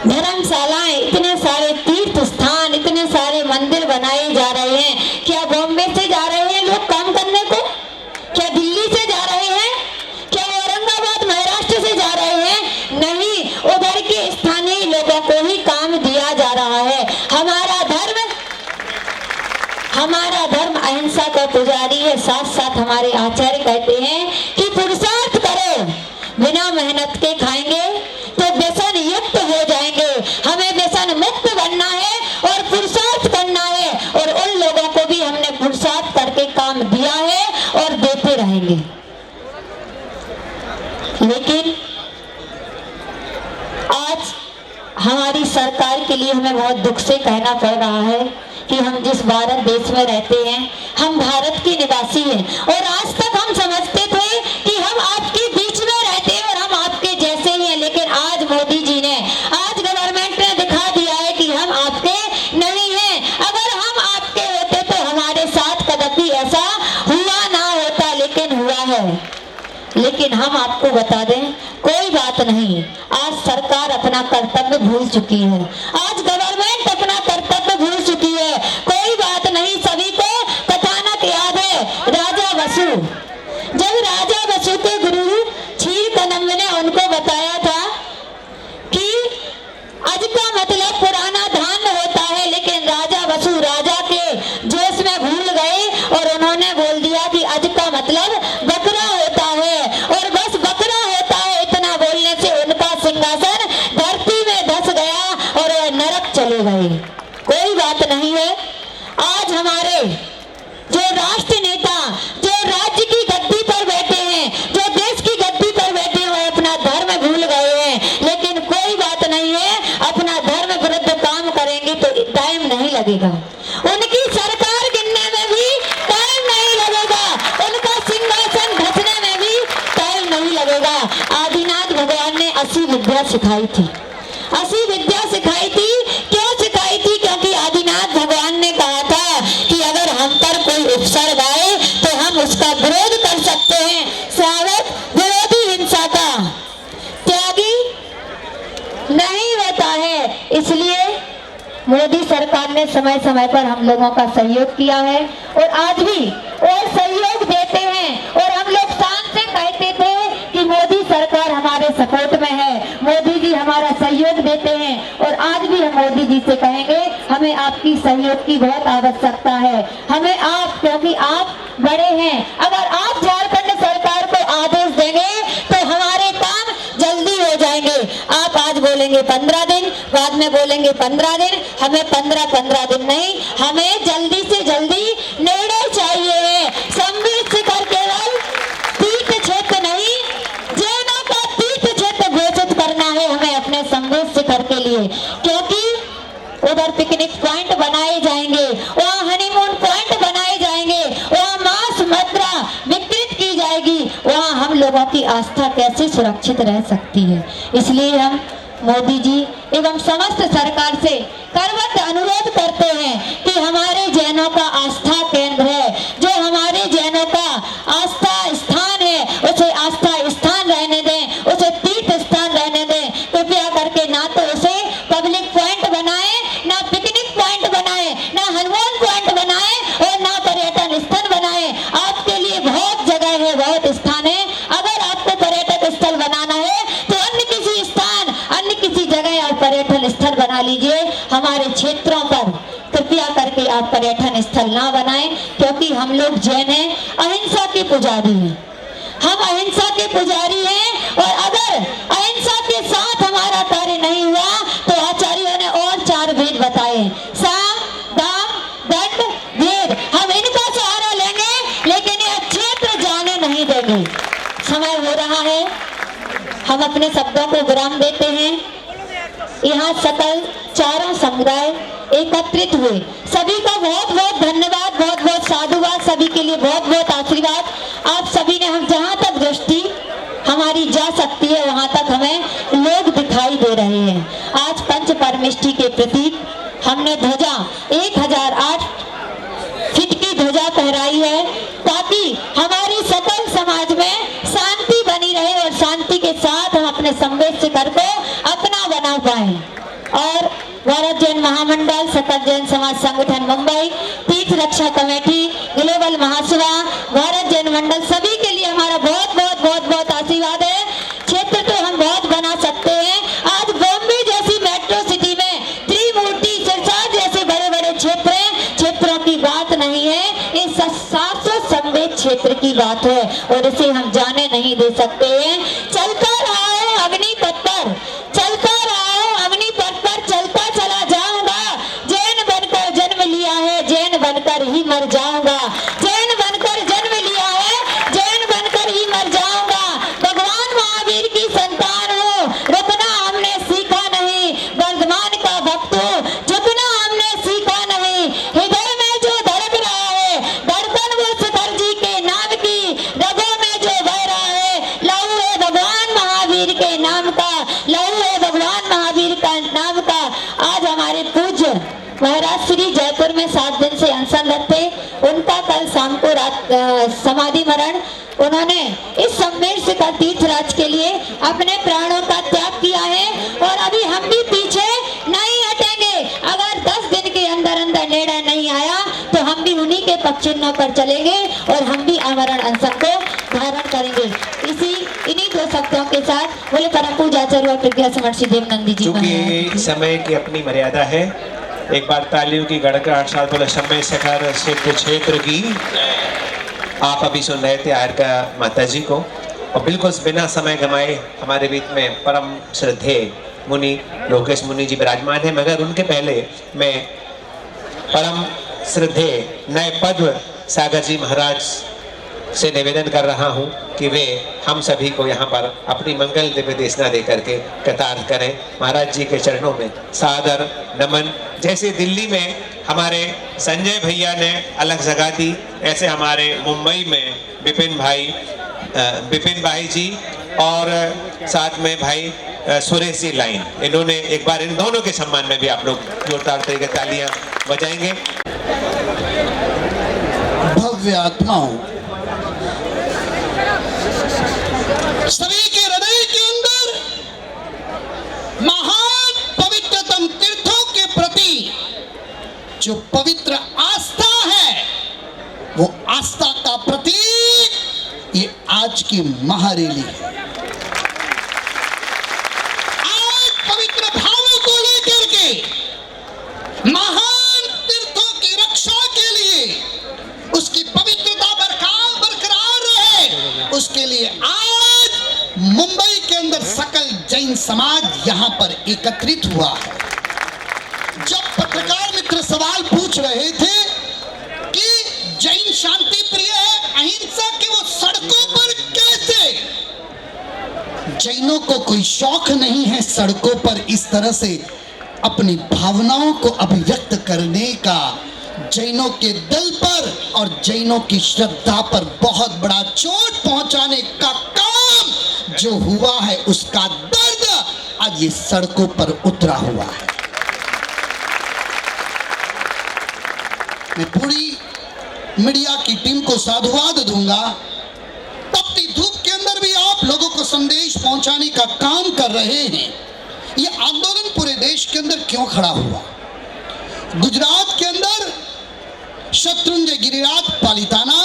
धर्मशालाएं, इतने सारे तीर्थ स्थान, इतने सारे मंदिर बनाए जा रहे हैं। क्या बॉम्बे से जा रहे हैं लोग काम करने को? क्या दिल्ली से जा रहे हैं? क्या औरंगाबाद महाराष्ट्र से जा रहे हैं? नहीं, उधर के स्थानीय लोगों को ही काम दिया जा रहा है। हमारा धर्म अहिंसा का पुजारी है। साथ साथ हमारे आचार्य कहते हैं कि पुरुषार्थ करो, बिना मेहनत के खाएंगे तो व्यसन युक्त हो जाएंगे। हमें व्यसन मुक्त बनना है और पुरुषार्थ करना है, और उन लोगों को भी हमने पुरुषार्थ करके काम दिया है और देते रहेंगे। लेकिन आज हमारी सरकार के लिए हमें बहुत दुख से कहना पड़ रहा है कि हम जिस भारत देश में रहते हैं हम भारत के निवासी हैं और आज तक हम समझते थे कि हम आपके बीच में रहते हैं और हम आपके जैसे ही हैं, लेकिन आज मोदी जी ने, आज गवर्नमेंट ने दिखा दिया है कि हम आपके नहीं हैं। अगर हम आपके होते तो हमारे साथ कभी ऐसा हुआ ना होता, लेकिन हुआ है। लेकिन हम आपको बता दें, कोई बात नहीं, आज सरकार अपना कर्तव्य भूल चुकी है, आज गवर्नमेंट अपना कर्तव्य भूल चुकी है। कोई बात नहीं, सभी को कथानक याद है राजा वसु, जब राजा वसु के गुरु क्षीर कदम्ब ने उनको बताया था कि अज का मतलब पुराना धान होता है, लेकिन राजा वसु राजा के जोश में भूल गए और उन्होंने बोल दिया कि अज का मतलब बकरा होता है, और बस बकरा होता है। इतना बोलने से उनका सिंहासन धरती में धस गया और वह नरक चले गए। कोई बात नहीं है, आज हमारे जो राष्ट्र नेता, जो राज्य की गद्दी पर बैठे हैं, जो देश की गद्दी पर बैठे हैं, वह अपना धर्म भूल गए हैं। लेकिन कोई बात नहीं है, अपना धर्म विरुद्ध काम करेंगे तो टाइम नहीं लगेगा, उनकी सरकार गिनने में भी टाइम नहीं लगेगा, उनका सिंहासन धसने में भी टाइम नहीं लगेगा। आदिनाथ भगवान ने 80 विद्या सिखाई थी, 80 विद्या सिखाई थी। क्यों सिखाई थी? क्योंकि आदिनाथ भगवान ने कहा था कि अगर हम पर कोई उपसर्ग आए तो हम उसका विरोध कर सकते हैं। सावध विरोधी हिंसा का त्यागी नहीं होता है। इसलिए मोदी सरकार ने समय समय पर हम लोगों का सहयोग किया है और आज भी और सहयोग देते हैं, और हम लोग शान से कहते थे कि मोदी सरकार हमारे सपोर्ट में है, मोदी जी हमारा सहयोग देते हैं, और आज भी हम मोदी जी से कहेंगे हमें आपकी सहयोग की बहुत आवश्यकता है। हमें आप, क्योंकि आप बड़े हैं, अगर आप झारखंड सरकार को आदेश देंगे तो हमारे काम जल्दी हो जाएंगे। आप आज बोलेंगे 15 दिन, बाद में बोलेंगे 15 दिन, हमें 15 दिन नहीं, हमें जल्दी से जल्दी निर्णय चाहिए है। संवित शिखर केवल तीर्थ क्षेत्र नहीं, जैनों का तीर्थ क्षेत्र घोषित करना है हमें अपने संवित शिखर के लिए, क्योंकि उधर पिकनिक पॉइंट बनाए जाएंगे, वहाँ हनीमून पॉइंट बनाए जाएंगे, वहाँ मांस मदिरा वितरित की जाएगी, वहाँ हम लोगों की आस्था कैसे सुरक्षित रह सकती है। इसलिए हम मोदी जी एवं समस्त सरकार से करवत अनुरोध करते हैं कि हमारे जैनों का आस्था केंद्र है, जो हमारे जैनों का आस्था स्थान है, उसे आस्था स्थान रहने दें, उसे तीर्थ स्थान रहने दें। कृपया करके ना तो उसे पब्लिक पॉइंट बनाए, ना पिकनिक पॉइंट बनाए, ना हनुमान पॉइंट बनाए और ना पर्यटन स्थल बनाए। आपके लिए बहुत जगह है, बहुत स्थान है। अगर आपको पर्यटक स्थल बनाना है तो अन्य किसी स्थान, अन्य किसी जगह आप पर्यटन स्थल बना लीजिए। हमारे क्षेत्रों पर कृपया करके आप पर्यटन स्थल ना बनाएं, क्योंकि हम लोग जैन हैं, अहिंसा के पुजारी हैं, हम अहिंसा के पुजारी हैं। और अगर अहिंसा के साथ हमारा कार्य नहीं हुआ तो आचार्यों ने और 4 वेद बताए, साम दाम दंड भेद, हम इनका सहारा लेंगे, लेकिन यह क्षेत्र जाने नहीं देंगे। समय हो रहा है, हम अपने शब्दों को विराम देते हैं। यहाँ सकल चारों समुदाय एकत्रित हुए, सभी का बहुत बहुत धन्यवाद, बहुत बहुत साधुवाद, सभी के लिए बहुत बहुत आशीर्वाद। आप सभी ने, हम जहाँ तक दृष्टि हमारी जा सकती है वहाँ तक हमें लोग दिखाई दे रहे हैं। आज पंच परमेष्टि के प्रतीक हमने ध्वजा 1008 फीट की ध्वजा फहराई है, ताकि हमारी सकल समाज में शांति बनी रहे और शांति के साथ हम अपने संवेद शिखर को अपना बना पाए। और भारत जैन महामंडल, सकल जैन समाज संगठन मुंबई, तीर्थ रक्षा कमेटी, ग्लोबल महासभा, भारत जैन मंडल, सभी के लिए हमारा बहुत बहुत बहुत बहुत आशीर्वाद है। क्षेत्र तो हम बहुत बना सकते हैं। आज बॉम्बे जैसी मेट्रो सिटी में त्रिमूर्ति, सिरसा जैसे बड़े बड़े क्षेत्र हैं, क्षेत्रों की बात नहीं है, ये 700 संवेद क्षेत्र की बात है और इसे हम जाने नहीं दे सकते हैं। चलता रहा हूँ अग्निपथ पर, चलता रहा हूँ अग्निपथ पर, चलता चला जाऊंगा। जैन बनकर जन्म लिया है, जैन बनकर ही मर जाऊंगा। जैन बनकर जन्म लिया है, जैन बनकर ही मर जाऊंगा। भगवान महावीर की संतान हूँ, रुकना हमने सीखा नहीं, वर्धमान का भक्त हूँ, झुकना हमने सीखा नहीं। हे का लहू है भगवान महावीर का नाम का आज हमारे पूज्य महाराज श्री जयपुर में 7 दिन से अनशन थे। उनका कल शाम को रात समाधि मरण। उन्होंने इस सम्मेलन से का तीर्थराज के लिए अपने प्राणों का त्याग किया है और अभी हम भी पीछे नहीं हटेंगे। अगर 10 दिन के अंदर अंदर निर्णय नहीं आया तो हम भी उन्हीं के पक्ष चिन्हों पर चलेंगे और हम भी आमरण अनशन को धारण करेंगे। इन्हीं 2 शब्दों के साथ बोले परम पूज्याचार्य और प्रज्ञा समर्थ श्री देवनंदी जी। क्योंकि समय की अपनी मर्यादा है, एक बार तालियों की गड़गड़ाहट साथ बोले समय सकार सिद्ध क्षेत्र की। आप अभी सुन रहे थे आयर का माता जी को और बिल्कुल बिना समय गंवाए हमारे बीच में परम श्रद्धेय मुनि लोकेश मुनि जी विराजमान है। मगर उनके पहले मैं परम श्रद्धेय नए पद्म सागर जी महाराज से निवेदन कर रहा हूं कि वे हम सभी को यहाँ पर अपनी मंगल दिव्य देशना दे करके कृतार्थ करें। महाराज जी के चरणों में सादर नमन। जैसे दिल्ली में हमारे संजय भैया ने अलग जगह दी, ऐसे हमारे मुंबई में विपिन भाई जी और साथ में भाई सुरेश जी लाइन, इन्होंने एक बार इन दोनों के सम्मान में भी आप लोग जोरदार तरीके तालियां बजाएंगे। भव्य आत्माओं, सभी के हृदय के अंदर महान पवित्रतम तीर्थों के प्रति जो पवित्र आस्था है, वो आस्था का प्रतीक ये आज की महारैली है। आज पवित्र भावों को लेकर के महान तीर्थों की रक्षा के लिए, उसकी पवित्रता बरकरार रहे, उसके लिए आज मुंबई के अंदर सकल जैन समाज यहां पर एकत्रित हुआ है। जब पत्रकार मित्र सवाल पूछ रहे थे कि जैन शांति प्रिय है, अहिंसक है, वो सड़कों पर कैसे? जैनों को कोई शौक नहीं है सड़कों पर इस तरह से अपनी भावनाओं को अभिव्यक्त करने का। जैनों के दिल पर और जैनों की श्रद्धा पर बहुत बड़ा चोट पहुंचाने का काम जो हुआ है, उसका दर्द आज ये सड़कों पर उतरा हुआ है। मैं पूरी मीडिया की टीम को साधुवाद दूंगा। तपती धूप के अंदर भी आप लोगों को संदेश पहुंचाने का काम कर रहे हैं। ये आंदोलन पूरे देश के अंदर क्यों खड़ा हुआ? गुजरात के अंदर शत्रुंजय गिरिराज पालिताना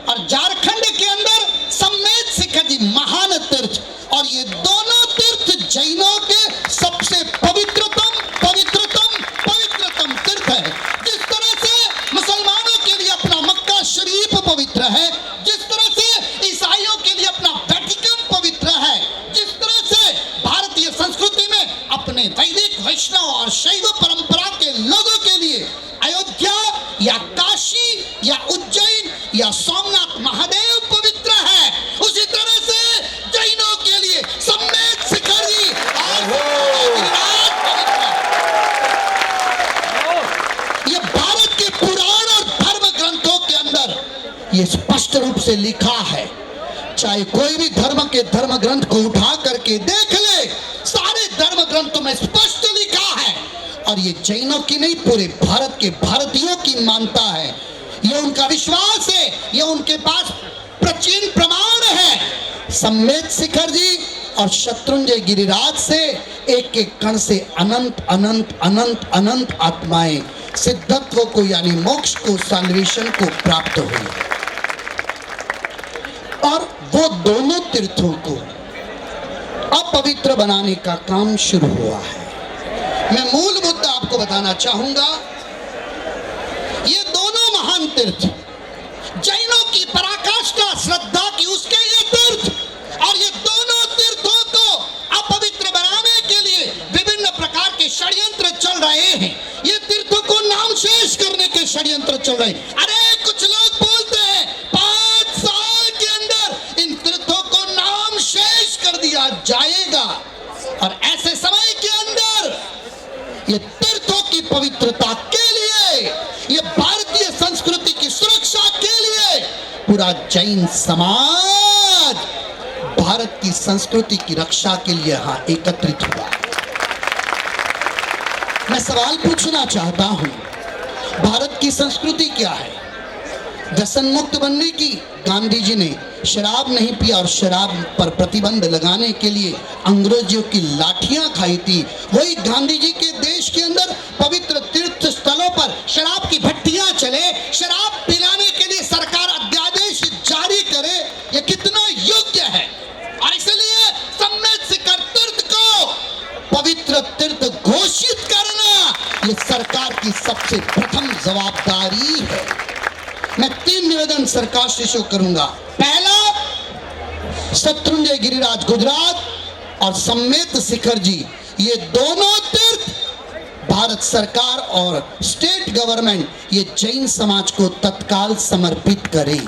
और झारखंड के अंदर सम्मेद शिखर जी महान तीर्थ, और ये दोनों तीर्थ जैनों के सबसे पवित्रतम तीर्थ है। जिस तरह से मुसलमानों के लिए अपना मक्का शरीफ पवित्र है, जिस तरह से ईसाइयों के लिए अपना वेटिकन पवित्र है, जिस तरह से भारतीय संस्कृति में अपने वैदिक वैष्णव और शैव परंपरा के लोगों के लिए अयोध्या या काशी या उज्जैन या सोमनाथ महादेव पवित्र है, उसी तरह से जैनों के लिए सम्मेद शिखर जी और पवित्र। ये भारत के पुराण और धर्म ग्रंथों के अंदर ये स्पष्ट रूप से लिखा है। चाहे कोई भी धर्म के धर्म ग्रंथ को उठा करके देख ले, सारे धर्म ग्रंथों में स्पष्ट लिखा है। और ये जैनों की नहीं, पूरे भारत के भारतीयों की मानता है। ये उनका विश्वास है, ये उनके पास प्राचीन प्रमाण है। सम्मेद शिखर जी और शत्रुंजय गिरिराज से एक एक कण से अनंत अनंत अनंत अनंत आत्माएं सिद्धत्व को यानी मोक्ष को, साल्वेशन को प्राप्त हुई। और वो दोनों तीर्थों को अपवित्र बनाने का काम शुरू हुआ है। मैं मूल मुद्दा आपको बताना चाहूंगा। ये दोनों महान तीर्थ जैनों की पराकाष्ठा श्रद्धा की, उसके ये तीर्थ, और ये दोनों तीर्थों को अपवित्र बनाने के लिए विभिन्न प्रकार के षड्यंत्र चल रहे हैं। ये तीर्थों को नामशेष करने के षड्यंत्र चल रहे हैं। अरे कुछ लोग बोलते हैं 5 साल के अंदर इन तीर्थों को नामशेष कर दिया जाएगा, और ऐसे समय के अंदर ये तीर्थों की पवित्रता के लिए, ये भारतीय संस्कृति की सुरक्षा के लिए पूरा जैन समाज भारत की संस्कृति की रक्षा के लिए यहाँ एकत्रित हुआ। मैं सवाल पूछना चाहता हूँ, भारत की संस्कृति क्या है? व्यसन मुक्त बनने की गांधी जी ने शराब नहीं पिया और शराब पर प्रतिबंध लगाने के लिए अंग्रेजों की लाठियां खाई थी। वही गांधी जी के देश के अंदर पवित्र तीर्थ स्थलों पर शराब की भट्टियां चले, शराब पिलाने के लिए सरकार अध्यादेश जारी करे, ये कितना योग्य है। और इसलिए सम्मेद शिखर तीर्थ को पवित्र तीर्थ घोषित करना ये सरकार की सबसे प्रथम जवाबदारी है। मैं 3 निवेदन सरकार से शुरू करूंगा। पहला, शत्रुंजय गिरिराज गुजरात और सम्मेद शिखर जी, ये दोनों तीर्थ भारत सरकार और स्टेट गवर्नमेंट ये जैन समाज को तत्काल समर्पित करे।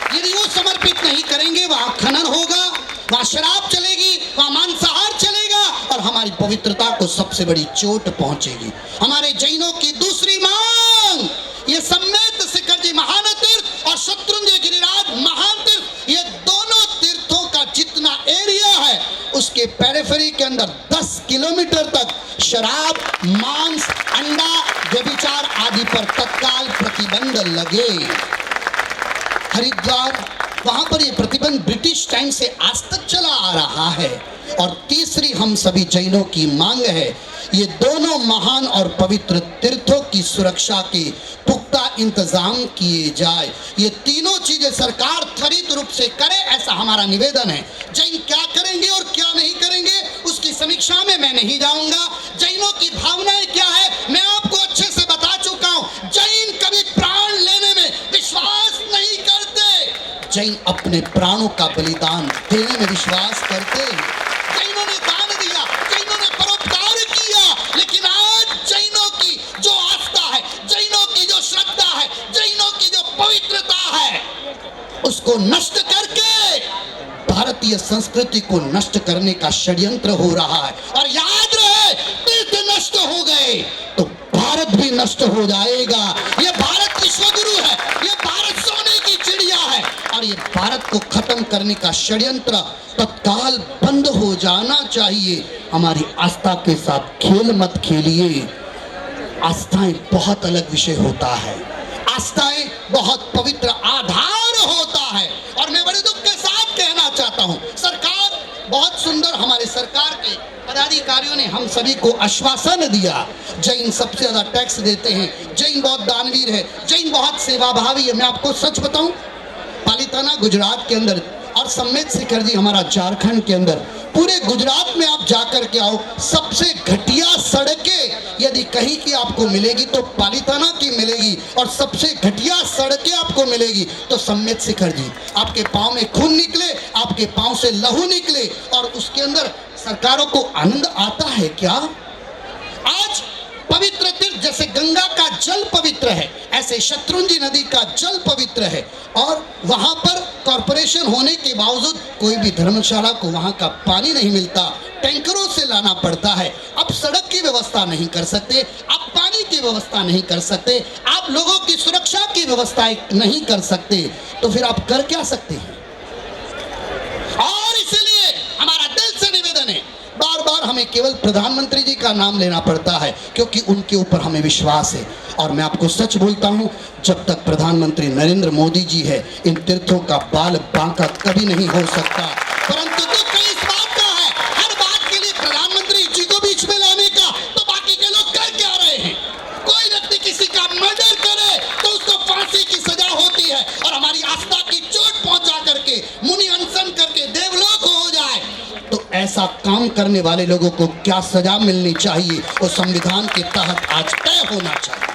यदि वो समर्पित नहीं करेंगे, वहां खनन होगा, वहां शराब चलेगी, वहां मांसाहार चलेगा और हमारी पवित्रता को सबसे बड़ी चोट पहुंचेगी। हमारे जैनों की दूसरी मांग, ये सम्मेद शिखर जी महान तीर्थ और शत्रुंजय गिरिराज महान तीर्थ, ये दोनों तीर्थों का जितना एरिया है उसके पेरिफेरी के अंदर 10 किलोमीटर तक शराब, मांस, अंडा, व्यभिचार आदि पर तत्काल प्रतिबंध लगे। हरिद्वार, वहां पर यह प्रतिबंध ब्रिटिश टाइम से आज तक चला आ रहा है। और तीसरी हम सभी जैनों की मांग है, ये दोनों महान और पवित्र तीर्थों की सुरक्षा के पुख्ता इंतजाम किए जाए। ये तीनों चीजें सरकार त्वरित रूप से करे, ऐसा हमारा निवेदन है। जैन क्या करेंगे और क्या नहीं करेंगे उसकी समीक्षा में मैं नहीं जाऊंगा। जैनों की भावनाएं क्या है मैं आपको अच्छे से बता चुका हूं। जैन कभी प्राण लेने में विश्वास नहीं करते, जैन अपने प्राणों का बलिदान देने में विश्वास करते हैं। जैनों ने दान दिया, जैनों ने परोपकार किया, लेकिन आज जैनों की जो आस्था है, जैनों की जो श्रद्धा है, जैनों की जो पवित्रता है, उसको नष्ट करके भारतीय संस्कृति को नष्ट करने का षड्यंत्र हो रहा है। और याद रहे, तीर्थ नष्ट हो गए तो भारत भी नष्ट हो जाएगा। ये भारत विश्वगुरु है, ये भारत सोने की चिड़िया है और ये भारत को खत्म करने का षड्यंत्र तत्काल बंद हो जाना चाहिए। हमारी आस्था के साथ खेल मत खेलिए। आस्थाएं बहुत अलग विषय होता है, आस्थाएं बहुत पवित्र आधार होता है। और मैं बड़े दुख के साथ कहना चाहता हूं, सरकार बहुत सुंदर, हमारे सरकार के पदाधिकारियों ने हम सभी को आश्वासन दिया, जैन सबसे ज्यादा टैक्स देते हैं, जैन बहुत दानवीर है, जैन बहुत सेवाभावी है। मैं आपको सच बताऊं, पालिताना गुजरात के अंदर और सम्मेद शिखर जी हमारा झारखंड के अंदर, पूरे गुजरात में आप जाकर के आओ, सबसे घटिया सड़कें यदि कहीं की आपको मिलेगी तो पालिताना की मिलेगी और सबसे घटिया सड़कें आपको मिलेगी तो सम्मेद शिखर जी। आपके पांव में खून निकले, आपके पांव से लहू निकले और उसके अंदर सरकारों को आनंद आता है क्या? आज पवित्र तीर्थ, जैसे गंगा का जल पवित्र है, ऐसे शत्रुंजय नदी का जल पवित्र है और वहां पर कॉरपोरेशन होने के बावजूद कोई भी धर्मशाला को वहां का पानी नहीं मिलता, टैंकरों से लाना पड़ता है। आप सड़क की व्यवस्था नहीं कर सकते, आप पानी की व्यवस्था नहीं कर सकते, आप लोगों की सुरक्षा की व्यवस्था नहीं कर सकते, तो फिर आप कर क्या सकते हैं? और इसलिए हमारा दिल से निवेदन है, बार बार हमें केवल प्रधानमंत्री जी का नाम लेना पड़ता है क्योंकि उनके ऊपर हमें विश्वास है। और मैं आपको सच बोलता हूं, जब तक प्रधानमंत्री नरेंद्र मोदी जी है, इन तीर्थों का बाल बांका कभी नहीं हो सकता। परंतु दुख इस बात का है, हर बात के लिए प्रधानमंत्री जी को बीच में लाने का, तो बाकी के लोग कर क्या रहे हैं? कोई व्यक्ति किसी का मर्डर करे तो उसको फांसी की सजा होती है और हमारी आस्था की चोट पहुंचा करके, मुनि अनशन करके देवलोक हो जाए, तो ऐसा काम करने वाले लोगों को क्या सजा मिलनी चाहिए वो संविधान के तहत आज तय होना चाहिए।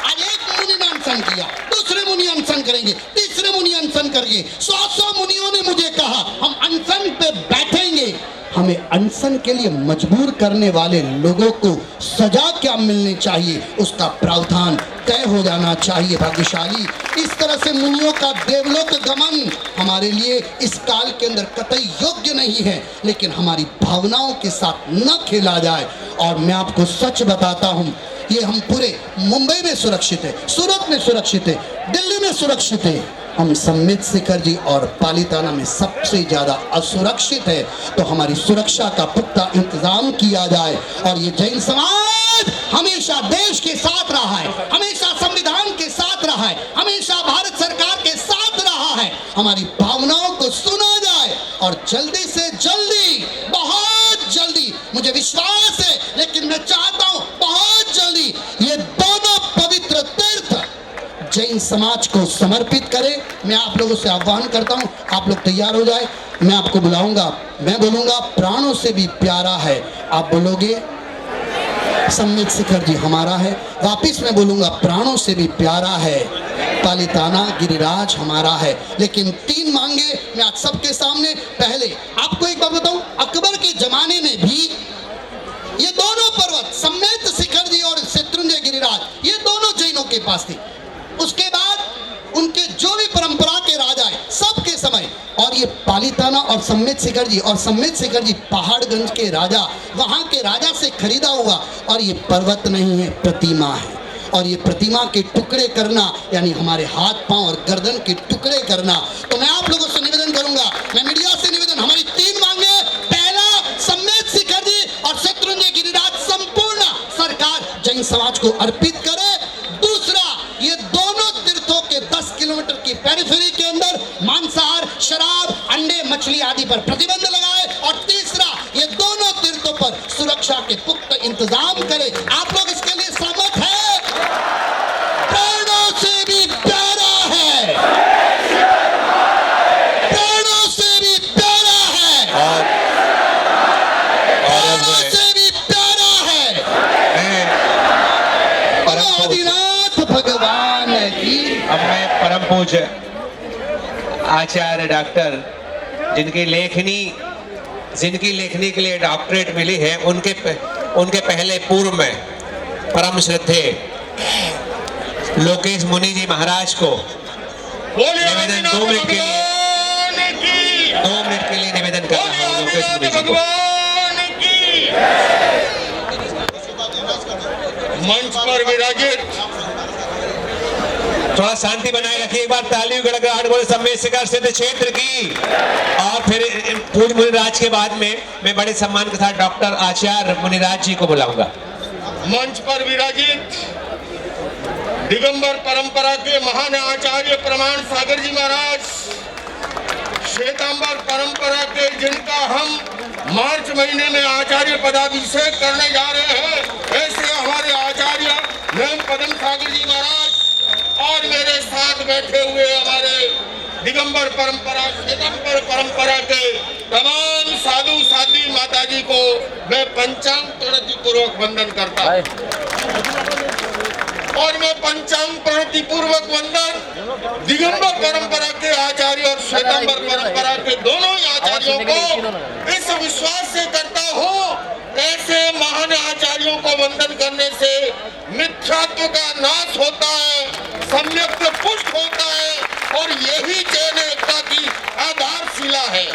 आज एक मुनि ने अनशन किया, दूसरे मुनि अनशन करेंगे, तीसरे मुनि अनशन करेंगे, 100 मुनियों ने मुझे कहा हम अनशन पे बैठेंगे। हमें अनशन के लिए मजबूर करने वाले लोगों को सजा क्या मिलनी चाहिए उसका प्रावधान तय हो जाना चाहिए। भाग्यशाली, इस तरह से मुनियों का देवलोक गमन हमारे लिए इस काल के अंदर कतई योग्य नहीं है, लेकिन हमारी भावनाओं के साथ न खेला जाए। और मैं आपको सच बताता हूँ, ये हम पूरे मुंबई में सुरक्षित है, सूरत में सुरक्षित है, दिल्ली में सुरक्षित है, हम सम्मित शिखर जी और पालीताना में सबसे ज्यादा असुरक्षित है, तो हमारी सुरक्षा का पुख्ता इंतजाम किया जाए। और ये जैन समाज हमेशा देश के साथ रहा है, हमेशा संविधान के साथ रहा है, हमेशा भारत सरकार के साथ रहा है। हमारी भावनाओं को सुना जाए और जल्दी से जल्दी, बहुत जल्दी, मुझे विश्वास है लेकिन मैं चाहता हूं बहुत जल्दी ये दोनों पवित्र तीर्थ जैन समाज को समर्पित करें। मैं आप लोगों से आह्वान करता हूं, आप लोग तैयार हो जाए, मैं आपको बुलाऊंगा, मैं बोलूंगा प्राणों से भी प्यारा है, आप बोलोगे सम्मित शिखर जी हमारा है, वापिस मैं बोलूंगा प्राणों से भी प्यारा है पालीताना गिरिराज हमारा है। लेकिन 3 मांगे मैं आज सबके सामने। पहले आपको एक बात बताऊं, अकबर के जमाने में भी ये दोनों पर्वत सम्मित शिखर जी और शत्रुंजय गिरिराज, ये दोनों जैनों के पास थी। उसके बाद उनके जो भी परंपरा के राजा है सबके समय, और ये पालीताना और सम्मित शिखर जी, और सम्मित शिखर जी पहाड़गंज के राजा, वहां के राजा से खरीदा हुआ। और ये पर्वत नहीं है, प्रतिमा है। और ये प्रतिमा के टुकड़े करना यानी हमारे हाथ पांव और गर्दन के टुकड़े करना। तो मैं आप लोगों से निवेदन करूंगा, मैं मीडिया से निवेदन, हमारी 3 मांगे। पहला, सम्मित शिखर जी और शत्रुंजय गिरिराज संपूर्ण सरकार जैन समाज को अर्पित करे। दूसरा, ये दोनों तीर्थों के 10 किलोमीटर की पेरिफेरी के अंदर मांसाहार, शराब, अंडे, मछली आदि पर प्रतिबंध लगाए। और तीसरा, ये दोनों तीर्थों पर सुरक्षा के पुख्ता इंतजाम करे। आप लोग इसके लिए सहमत है? प्राणों से भी प्यारा है, प्राणों से भी प्यारा है, प्राणों से भी प्यारा है। आदिनाथ भगवान की। अब मैं परम पूज्य आचार्य डॉक्टर जिनकी लेखनी के लिए डॉक्टरेट मिली है, उनके पहले पूर्व में परम श्रद्धे लोकेश मुनि जी महाराज को निवेदन 2 मिनट के लिए निवेदन कर रहा हूं। लोकेश मुनि जी को मंच पर विराजित, थोड़ा शांति बनाए रखिए। एक बार ताली गड़गड़ाहट बोले सम्मित शिखर सिद्ध क्षेत्र की। और फिर पूज्य मुनिराज के बाद में मैं बड़े सम्मान के साथ डॉक्टर आचार्य मुनिराज जी को बुलाऊंगा। मंच पर विराजित दिगंबर परंपरा के महान आचार्य प्रमाण सागर जी महाराज, श्वेतांबर परंपरा के जिनका हम मार्च महीने में आचार्य पदाभिषेक करने जा रहे हैं, ऐसे हमारे आचार्य नैम पदम सागर जी महाराज, और मेरे साथ बैठे हुए हमारे दिगंबर परंपरा, श्वेतांबर परंपरा के तमाम साधु साध्वी माता जी को मैं पंचांग प्रणति पूर्वक वंदन करता हूं। और मैं पंचांग प्रणति पूर्वक वंदन दिगंबर परंपरा के आचार्य और श्वेतांबर परंपरा के दोनों ही आचार्यों को इस विश्वास से करता हूं, ऐसे महान आचार्यों को वंदन करने से मिथ्यात्व का नाश होता है, सम्यक पुष्ट होता है, और यही जैन एकता की आधारशिला है।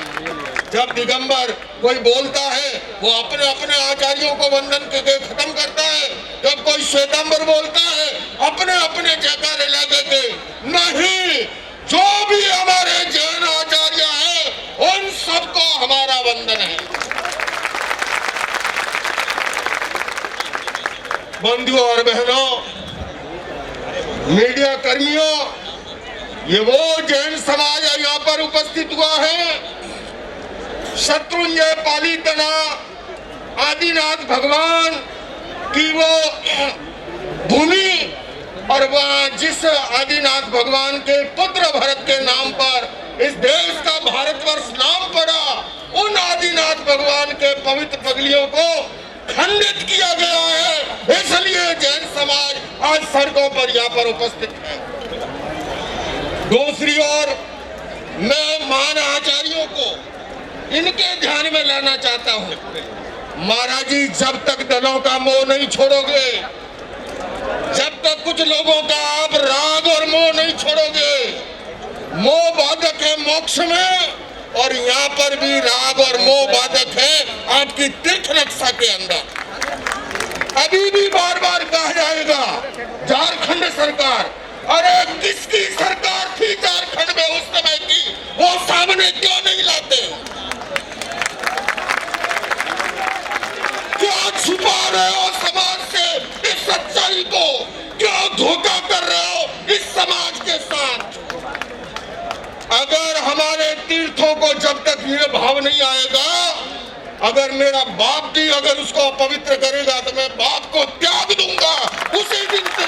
जब दिगंबर कोई बोलता है वो अपने अपने आचार्यों को वंदन करके खत्म करता है, जब कोई श्वेतांबर बोलता है अपने अपने जयकारे लगा के। नहीं, जो भी हमारे जैन आचार्य हैं उन सबको हमारा वंदन है। बंधुओं और बहनों, मीडिया कर्मियों, ये वो जैन समाज यहाँ पर उपस्थित हुआ है। शत्रुंजय पालीताना आदिनाथ भगवान की वो भूमि, और वह जिस आदिनाथ भगवान के पुत्र भरत के नाम पर इस देश का भारतवर्ष नाम पड़ा, उन आदिनाथ भगवान के पवित्र पगलियों को खंडित किया गया है। इसलिए जैन समाज आज सड़कों पर यहाँ पर उपस्थित है। दूसरी ओर मैं महान आचार्यों को इनके ध्यान में लाना चाहता हूँ। महाराज जी, जब तक दलों का मोह नहीं छोड़ोगे, जब तक कुछ लोगों का आप राग और मोह नहीं छोड़ोगे, मोह बाधक है मोक्ष में, और यहाँ पर भी राग और मोह बाधक है आपकी तीर्थ रक्षा के अंदर। अभी भी बार बार कहा जाएगा झारखंड सरकार, अरे किसकी सरकार थी झारखंड रहे हो समाज से, इस सच्चाई को क्यों धोखा कर रहे हो इस समाज के साथ? अगर हमारे तीर्थों को जब तक ये भाव नहीं आएगा, अगर मेरा बाप भी अगर उसको अपवित्र करेगा तो मैं बाप को त्याग दूंगा उसी दिन से।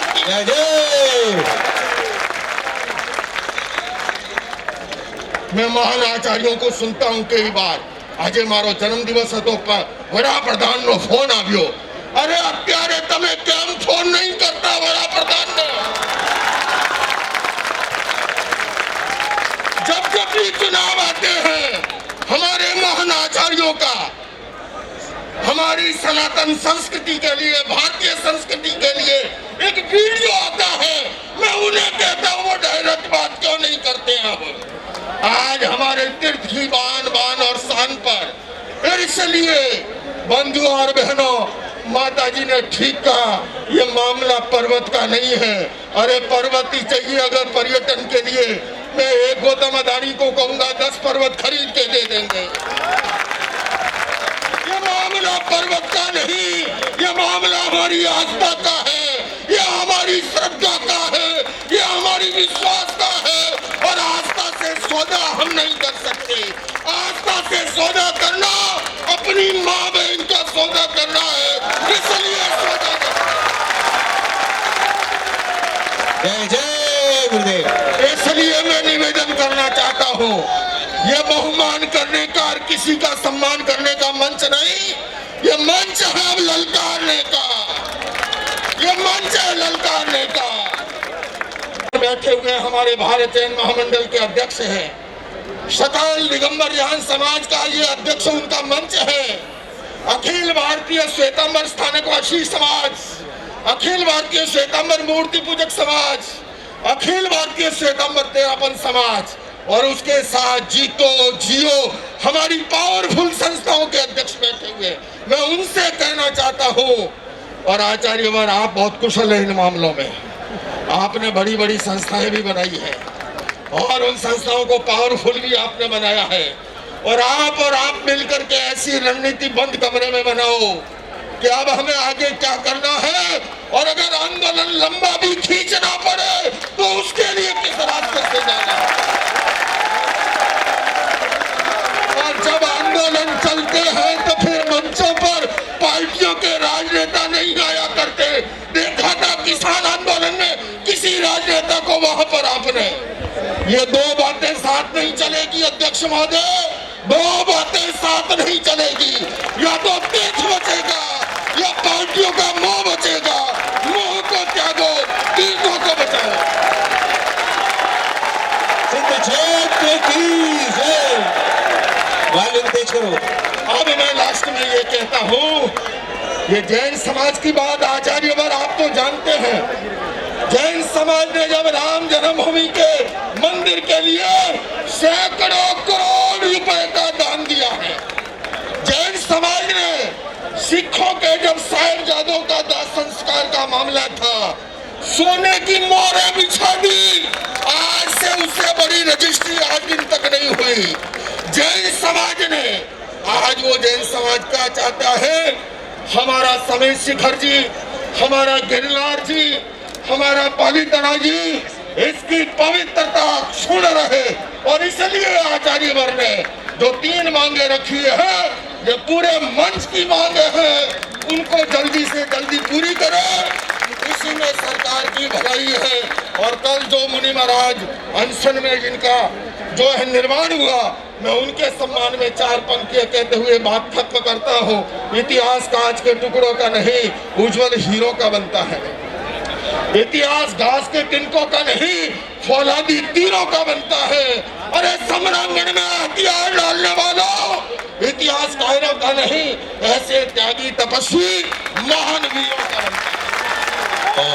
मैं महान आचार्यों को सुनता हूं कई बार, आज मारो जन्म दिवस है तो वड़ा प्रधान नो फोन आव्यो। अरे अत्यारे तमे केम फोन नहीं करता वड़ा प्रधान ने? जब जब भी चुनाव आते हैं हमारे महान आचार्यों का, हमारी सनातन संस्कृति के लिए, भारतीय संस्कृति के लिए एक वीडियो आता है, मैं उन्हें कहता हूँ वो डायरेक्ट बात क्यों नहीं करते हैं? आज हमारे तीर्थ की बान बान और शान पर, इसलिए बंधुओं और बहनों, माता जी ने ठीक कहा, ये मामला पर्वत का नहीं है। अरे पर्वत ही चाहिए अगर पर्यटन के लिए, मैं एक गौतम अदानी को कहूंगा 10 पर्वत खरीद के दे देंगे। ये मामला पर्वत का नहीं, ये मामला हमारी आस्था का है, ये हमारी श्रद्धा का है, ये हमारी विश्वास का है। और आस्था से सौदा हम नहीं कर सकते। आस्था से सौदा करना अपनी माँ बहन का सौदा करना है, इसलिए सौदा जय जय गुरुदेव। इसलिए मैं निवेदन करना चाहता हूँ, ये बहुमान करने का और किसी का सम्मान करने का मंच नहीं, ये मंच है ललकारने का, ये मंच है ललकारने का। बैठे हुए हमारे भारत जैन महामंडल के अध्यक्ष हैं, सकल दिगंबर जैन समाज का ये अध्यक्ष उनका मंच है। अखिल भारतीय श्वेतांबर स्थानकवासी समाज, अखिल भारतीय श्वेतांबर मूर्ति पूजक समाज, अखिल भारतीय श्वेतांबर तेरापन समाज और उसके साथ जीतो जियो हमारी पावरफुल संस्थाओं के अध्यक्ष बैठे हुए। मैं उनसे कहना चाहता हूँ, और आचार्यवर आप बहुत कुशल है इन मामलों में, आपने बड़ी बड़ी संस्थाएं भी बनाई है और उन संस्थाओं को पावरफुल भी आपने बनाया है। और आप मिलकर के ऐसी रणनीति बंद कमरे में बनाओ कि अब हमें आगे क्या करना है, और अगर आंदोलन लंबा भी खींचना पड़े तो उसके लिए किस रास्ते से जाना है। और जब आंदोलन चलते हैं तो फिर मंचों पर पार्टियों के राजनेता नहीं आया करते। देखा था किसान आंदोलन में किसी राजनेता को वहां पर आपने, ये दो बातें साथ नहीं चलेगी अध्यक्ष महोदय, दो बातें साथ नहीं चलेगी। या तो तीर्थ बचेगा या पार्टियों का मोह बचेगा। मोह को त्यागो, तीर्थों को बचाओ। सिद्ध क्षेत्र की जय। वॉल्यूम तेज करो। अब मैं लास्ट में ये कहता हूँ, ये जैन समाज की बात आचार्यवर आप तो जानते हैं। जैन समाज ने जब राम जन्मभूमि के मंदिर के लिए सैकड़ों करोड़ रुपए का दान दिया है। जैन समाज ने सिखों के जब साहिबजादों का दाह संस्कार का मामला था, सोने की मोहरें बिछा दी। आज से उससे बड़ी रजिस्ट्री आज दिन तक नहीं हुई। जैन समाज ने, आज वो जैन समाज क्या चाहता है, हमारा समेत शिखर जी, हमारा गिरनार जी, हमारा पालीताना जी, इसकी पवित्रता क्षुण रहे। और इसलिए आचार्यवर ने जो 3 मांगे रखी है, ये पूरे मंच की मांगे हैं, उनको जल्दी से जल्दी पूरी करें। इसी में सरकार की भलाई है। और कल जो मुनि महाराज अनशन में जिनका जो है निर्माण हुआ, मैं उनके सम्मान में 4 पंक्तियां कहते हुए बात खत्म करता हूँ। इतिहास कांच के टुकड़ों का नहीं, उज्जवल हीरो का बनता है। इतिहास घास के तिनकों का नहीं, फौलादी तीरों का बनता है। अरे सम्रांगण में हथियार डालने वालों, इतिहास कायरों का नहीं, ऐसे त्यागी तपस्वी महान वीरों का बनता है।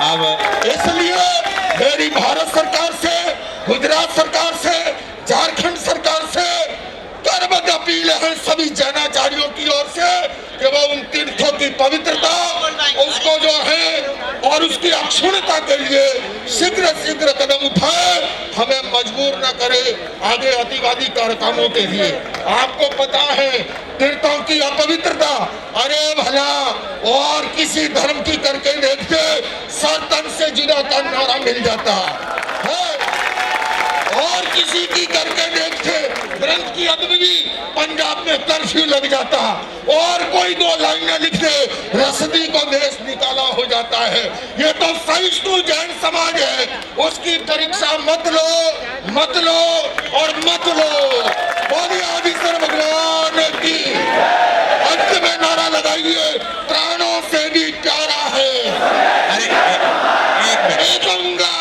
अब इसलिए मेरी भारत सरकार से, गुजरात सरकार से, झारखंड सरकार से करबद्ध अपील अपील है सभी जैनाचार्यों की ओर से कि वो उन तीर्थों की पवित्रता उसको जो है और उसकी अक्षुण्णता के लिए शीघ्र शीघ्र कदम उठाए, हमें मजबूर न करे आगे अतिवादी कार्यक्रमों के लिए। आपको पता है तीर्थों की अपवित्रता, अरे भला और किसी धर्म की करके देखते सर तन से जुदा का नारा मिल जाता है, और किसी की करके देखते ग्रंथ की अदबी पंजाब में कर्फ्यू लग जाता, और कोई दो लाइनें लिखते रसदी को देश निकाला हो जाता है। ये तो सहिष्णु जैन समाज है, उसकी परीक्षा मत लो और मत लो। बोलिए आदिशंकर भगवान की। अंत में नारा लगाइए, प्राणों से भी प्यारा है। अरे एक मिनट, गंगा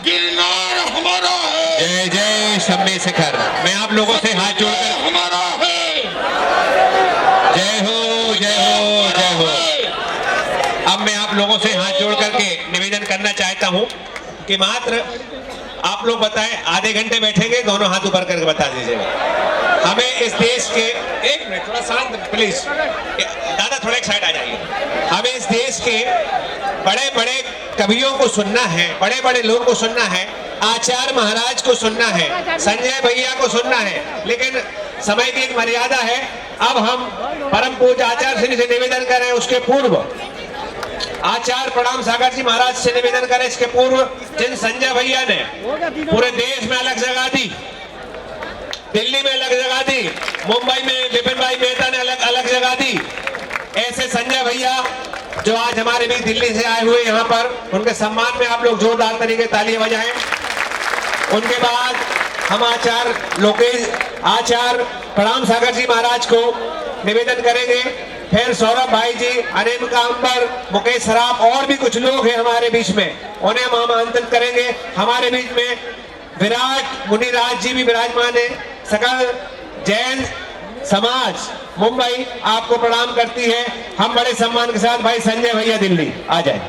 गिरनार हमारा है। जय जय शम्मी शिखर। मैं आप लोगों से हाथ जोड़कर, हमारा है। जय हो जय हो जय हो। अब मैं आप लोगों से हाथ जोड़ करके निवेदन करना चाहता हूं कि मात्र आप लोग बताएं, आधे घंटे बैठेंगे, दोनों हाथ ऊपर करके बता दीजिएगा। हमें इस देश के, एक मिनट थोड़ा शांत प्लीज, दादा थोड़ा एक साइड आ जाइए। हमें इस देश के बड़े बड़े कवियों को सुनना है, बड़े बड़े लोगों को सुनना है, आचार्य महाराज को सुनना है, संजय भैया को सुनना है, लेकिन समय की एक मर्यादा है। अब हम परम पूज्य आचार्य श्री से निवेदन करें, उसके पूर्व आचार्य प्रणाम सागर जी महाराज से निवेदन करें, इसके पूर्व जिन संजय भैया ने पूरे देश में अलग जगह दी, दिल्ली में अलग जगह दी, मुंबई में विपिन भाई मेहता ने अलग जगह दी, ऐसे संजय भैया जो आज हमारे बीच दिल्ली से आए हुए यहाँ पर, उनके सम्मान में आप लोग जोरदार तरीके तालियां बजाएं। उनके बाद हम आचार्य प्रणाम सागर जी महाराज को निवेदन करेंगे, फिर सौरभ भाई जी, अनिल कांबर, मुकेश सराफ और भी कुछ लोग हैं हमारे बीच में, उन्हें हम आमंत्रित करेंगे। हमारे बीच में विराट मुनिराज जी भी विराजमान है। सकल जैन समाज मुंबई आपको प्रणाम करती है। हम बड़े सम्मान के साथ भाई संजय भैया दिल्ली आ जाए।